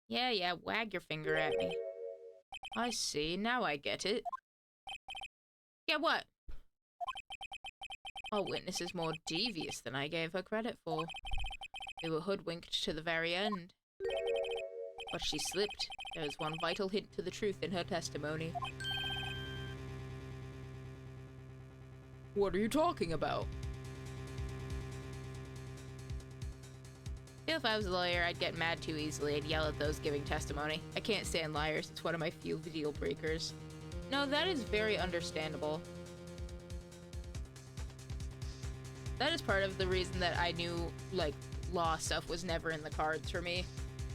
Yeah, wag your finger at me. I see, now I get it. Yeah, what? Our witness is more devious than I gave her credit for. We were hoodwinked to the very end. But she slipped. There is one vital hint to the truth in her testimony. What are you talking about? I feel if I was a lawyer, I'd get mad too easily. I'd yell at those giving testimony. I can't stand liars. It's one of my few deal breakers. No, that is very understandable. That is part of the reason that I knew, like, law stuff was never in the cards for me.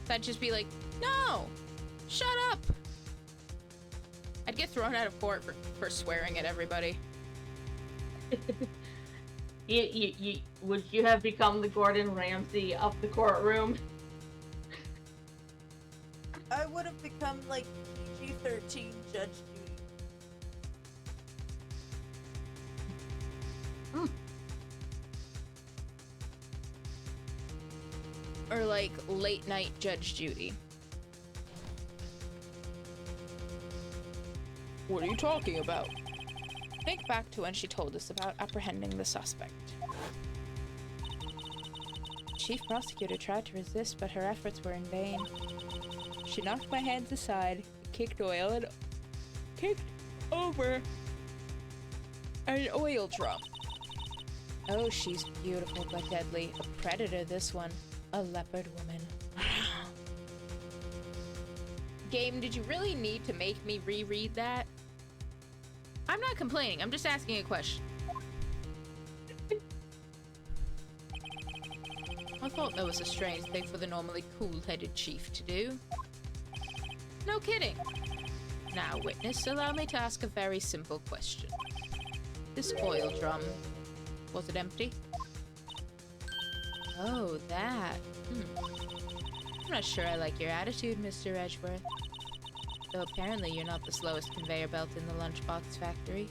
I'd just be like, no! Shut up! I'd get thrown out of court for swearing at everybody. Would you have become the Gordon Ramsay of the courtroom? I would have become like PG-13 Judge Judy. or like late night Judge Judy? What are you talking about? Think back to when she told us about apprehending the suspect. The chief prosecutor tried to resist, but her efforts were in vain. She knocked my hands aside, kicked over an oil drum. Oh, she's beautiful but deadly. A predator, this one. A leopard woman. Game, did you really need to make me reread that? I'm not complaining, I'm just asking a question. I thought that was a strange thing for the normally cool-headed chief to do. No kidding. Now, witness, allow me to ask a very simple question. This oil drum, was it empty? Oh, that. I'm not sure I like your attitude, Mr. Edgeworth. Though apparently you're not the slowest conveyor belt in the lunchbox factory.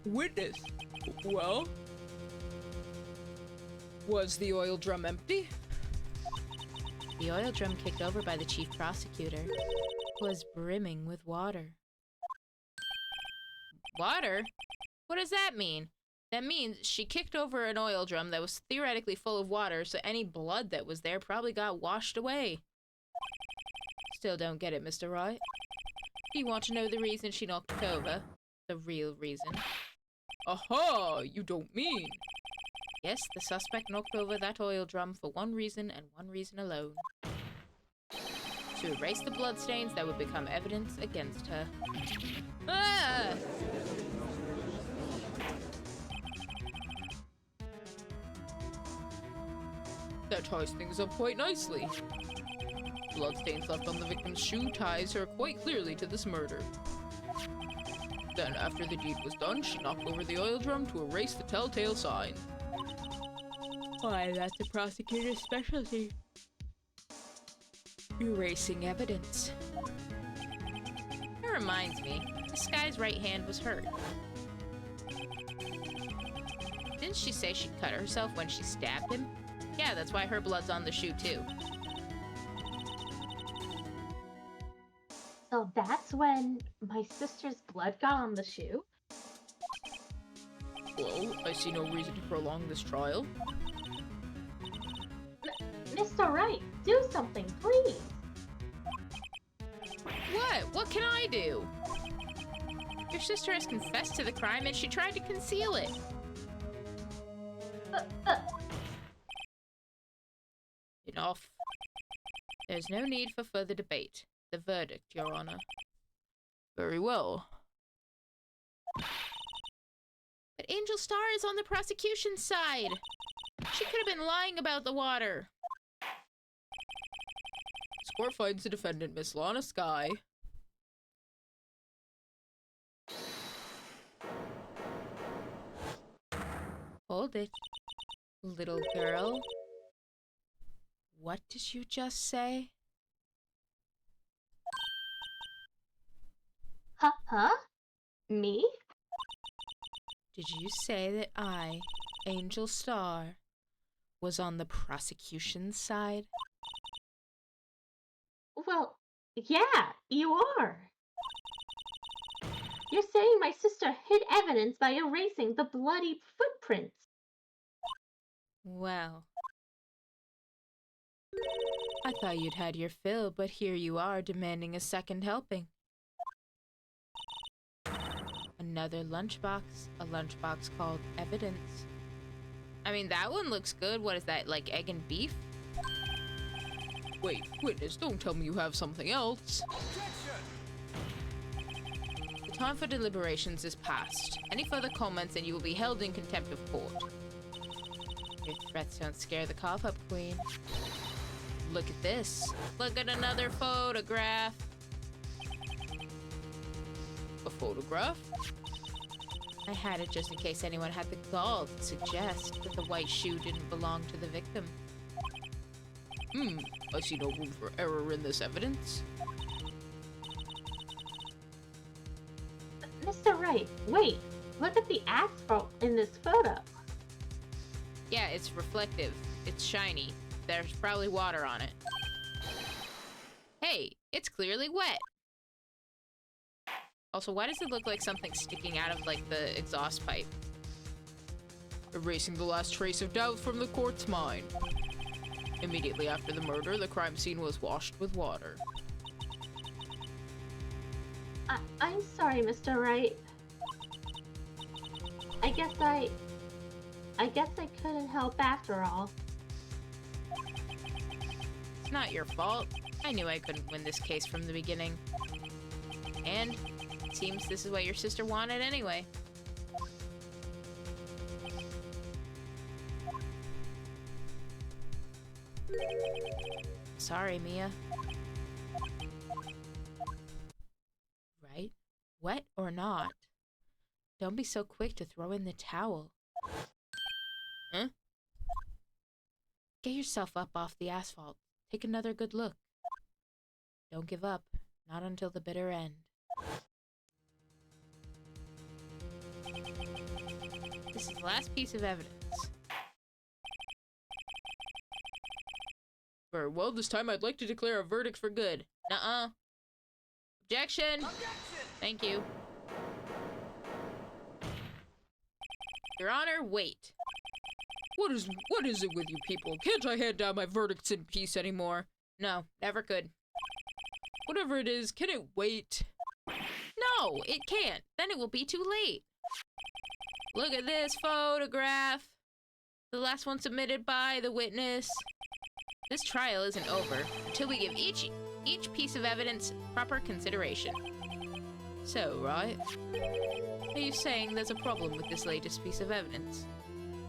Witness? Well? Was the oil drum empty? The oil drum kicked over by the chief prosecutor was brimming with water. Water? What does that mean? That means she kicked over an oil drum that was theoretically full of water, so any blood that was there probably got washed away. Still don't get it, Mr. Wright. Do you want to know the reason she knocked it over? The real reason. Aha! You don't mean? Yes, the suspect knocked over that oil drum for one reason and one reason alone. To erase the bloodstains that would become evidence against her. Ah! That ties things up quite nicely. Bloodstains left on the victim's shoe ties her quite clearly to this murder. Then, after the deed was done, she knocked over the oil drum to erase the telltale sign. Why, that's the prosecutor's specialty. Erasing evidence. That reminds me, this guy's right hand was hurt. Didn't she say she cut herself when she stabbed him? Yeah, that's why her blood's on the shoe too. So that's when my sister's blood got on the shoe? Well, I see no reason to prolong this trial. Mr. Wright, do something, please! What? What can I do? Your sister has confessed to the crime and she tried to conceal it. Enough. There's no need for further debate. The verdict, Your Honor. Very well. But Angel Star is on the prosecution's side. She could have been lying about the water. This court finds the defendant, Miss Lana Skye. Hold it, little girl. What did you just say? Huh? Me? Did you say that I, Angel Star, was on the prosecution's side? Well, yeah, you are. You're saying my sister hid evidence by erasing the bloody footprints. Well, I thought you'd had your fill, but here you are demanding a second helping. Another lunchbox, a lunchbox called evidence. I mean, that one looks good. What is that, like egg and beef? Wait, witness, don't tell me you have something else. The time for deliberations is past. Any further comments and you will be held in contempt of court. Your threats don't scare the cough up, Queen. Look at this. Look at another photograph. A photograph? I had it just in case anyone had the gall to suggest that the white shoe didn't belong to the victim. I see no room for error in this evidence. Mr. Wright, wait. Look at the asphalt in this photo. Yeah, it's reflective. It's shiny. there's probably water on it. Hey, it's clearly wet. Also, why does it look like something's sticking out of, like, the exhaust pipe? Erasing the last trace of doubt from the court's mind. Immediately after the murder, the crime scene was washed with water. I'm sorry, Mr. Wright. I guess I couldn't help after all. It's not your fault. I knew I couldn't win this case from the beginning. And it seems this is what your sister wanted anyway. Sorry, Mia. Right? Wet or not? Don't be so quick to throw in the towel. Huh? Get yourself up off the asphalt. Take another good look. Don't give up. Not until the bitter end. This is the last piece of evidence. Very well, this time I'd like to declare a verdict for good. Nuh-uh. Objection! Objection! Thank you. Your Honor, wait. What is it with you people? Can't I hand down my verdicts in peace anymore? No, never could. Whatever it is, can it wait? No, it can't. Then it will be too late. Look at this photograph. The last one submitted by the witness. This trial isn't over until we give each piece of evidence proper consideration. So, right? Are you saying there's a problem with this latest piece of evidence?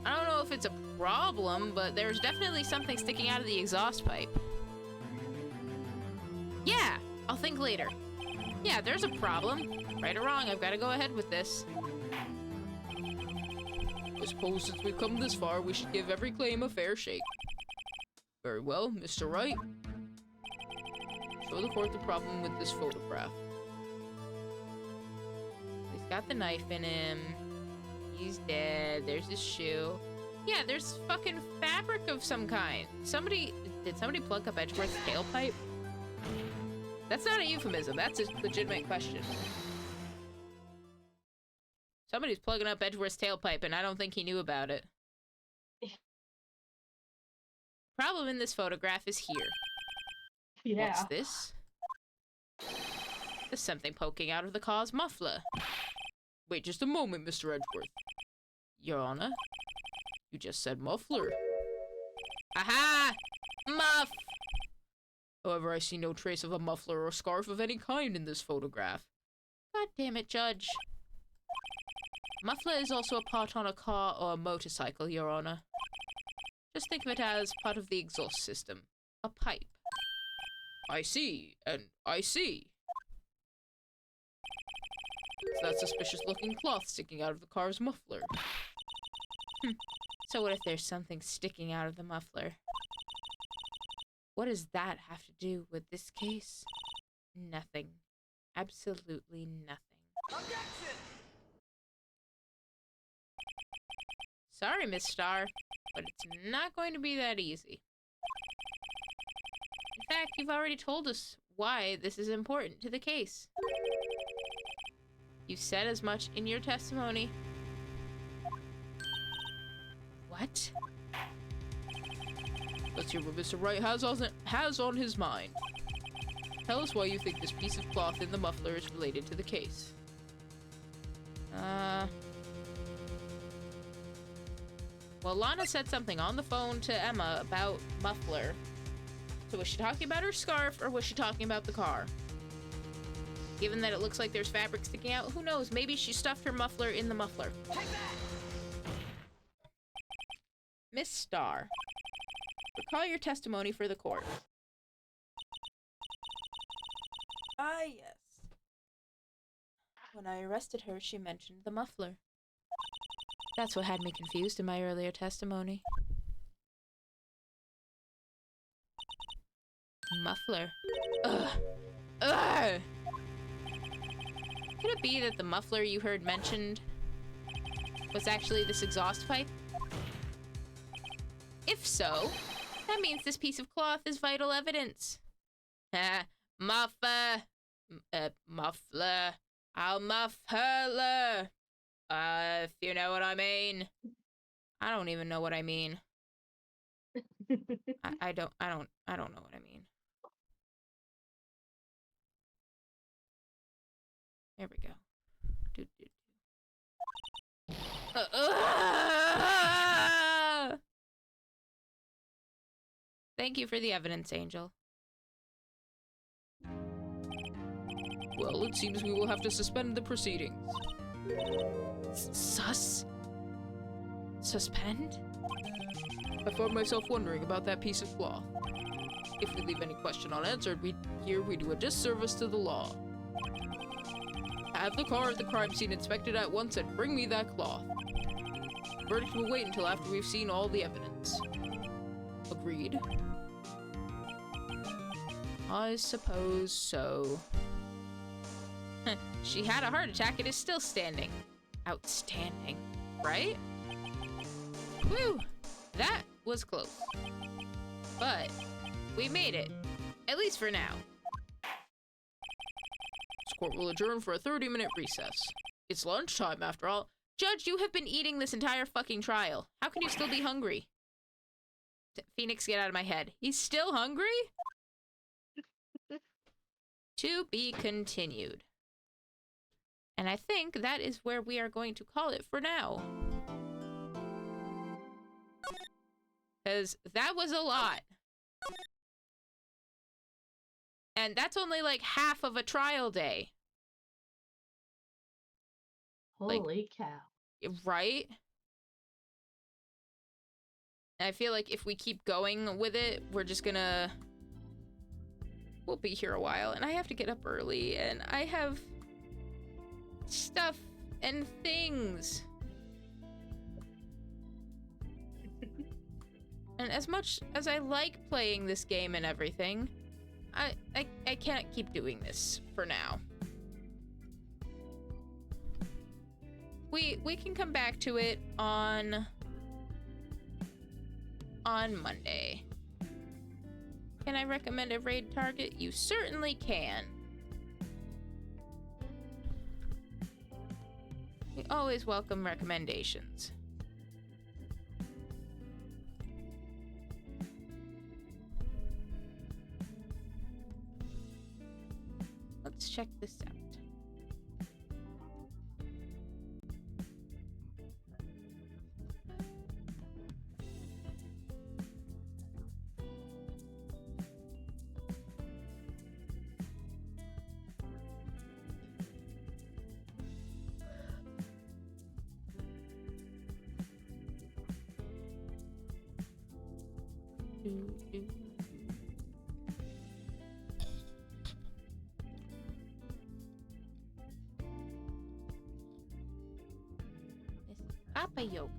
I don't know if it's a problem, but there's definitely something sticking out of the exhaust pipe. Yeah, I'll think later. Yeah, there's a problem. Right or wrong, I've got to go ahead with this. I suppose since we've come this far, we should give every claim a fair shake. Very well, Mr. Wright. Show the court the problem with this photograph. He's got the knife in him. He's dead. There's his shoe. Yeah, there's fucking fabric of some kind. Did somebody plug up Edgeworth's tailpipe? That's not a euphemism. That's a legitimate question. Somebody's plugging up Edgeworth's tailpipe, and I don't think he knew about it. Problem in this photograph is here. Yeah. What's this? There's something poking out of the car's muffler. Wait just a moment, Mr. Edgeworth. Your Honor, you just said muffler. Aha! Muff! However, I see no trace of a muffler or scarf of any kind in this photograph. God damn it, Judge. Muffler is also a part on a car or a motorcycle, Your Honor. Just think of it as part of the exhaust system. A pipe. I see, and I see. It's that suspicious-looking cloth sticking out of the car's muffler. So what if there's something sticking out of the muffler? What does that have to do with this case? Nothing. Absolutely nothing. Objection! Sorry, Miss Starr, but it's not going to be that easy. In fact, you've already told us why this is important to the case. You said as much in your testimony. What? Let's hear what Mr. Wright has on his mind. Tell us why you think this piece of cloth in the muffler is related to the case. Well, Lana said something on the phone to Emma about muffler. So was she talking about her scarf, or was she talking about the car? Given that it looks like there's fabric sticking out, who knows? Maybe she stuffed her muffler in the muffler. Miss Starr, recall your testimony for the court. Ah, yes. When I arrested her, she mentioned the muffler. That's what had me confused in my earlier testimony. Muffler. Ugh. Ugh! Could it be that the muffler you heard mentioned was actually this exhaust pipe? If so, That means this piece of cloth is vital evidence. Muffler. Muffler. I'll muff her. If you know what I mean. I don't even know what I mean. I don't know what I mean. There we go. Thank you for the evidence, Angel. Well, it seems we will have to suspend the proceedings. Suspend? I found myself wondering about that piece of cloth. If we leave any question unanswered, we do a disservice to the law. Have the car at the crime scene inspected at once and bring me that cloth. The verdict will wait until after we've seen all the evidence. Agreed? I suppose so. She had a heart attack and is still standing. Outstanding, right? Whew, that was close. But we made it, at least for now. This court will adjourn for a 30-minute recess. It's lunchtime after all. Judge, you have been eating this entire fucking trial. How can you still be hungry? Phoenix, get out of my head. He's still hungry? To be continued. And I think that is where we are going to call it for now. Because that was a lot. And that's only like half of a trial day. Holy cow. Right? And I feel like if we keep going with it, we're just gonna... We'll be here a while, and I have to get up early, and I have stuff and things. And as much as I like playing this game and everything, I can't keep doing this for now. We can come back to it on Monday. Can I recommend a raid target? You certainly can. We always welcome recommendations. Let's check this out. Papa Yoga.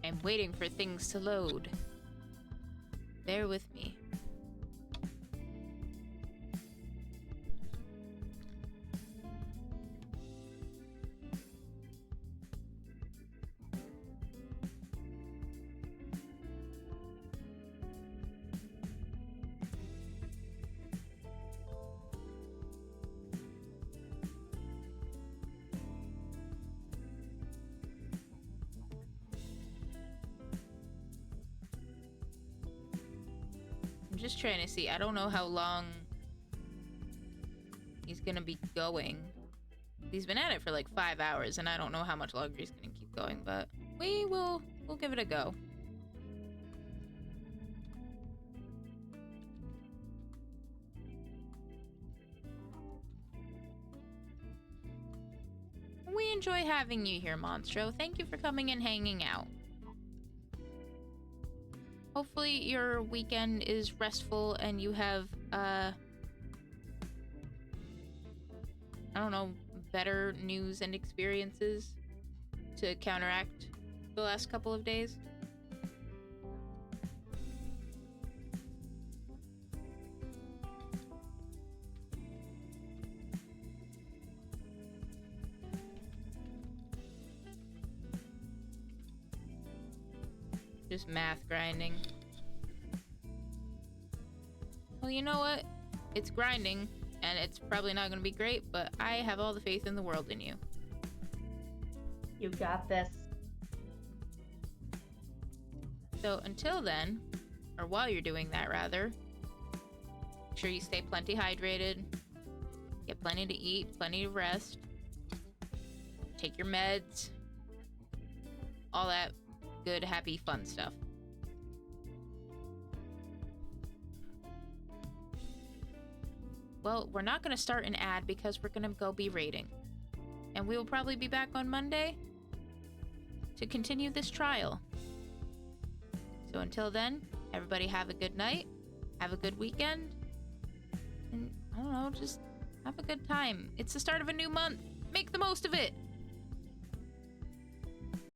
I'm waiting for things to load. Bear with me. I'm just trying to see. I don't know how long he's gonna be going. He's been at it for like 5 hours, and I don't know how much longer he's gonna keep going, but we'll give it a go. We enjoy having you here, Monstro. Thank you for coming and hanging out. hopefully your weekend is restful and you have, I don't know, better news and experiences to counteract the last couple of days. Just math grinding. Well, you know what? It's grinding, and it's probably not going to be great, but I have all the faith in the world in you. You got this. So until then, or while you're doing that rather, make sure you stay plenty hydrated, get plenty to eat, plenty to rest, take your meds, all that good, happy, fun stuff. Well, we're not going to start an ad because we're going to go be raiding. And we will probably be back on Monday to continue this trial. So until then, everybody have a good night, have a good weekend, and I don't know, just have a good time. It's the start of a new month. Make the most of it.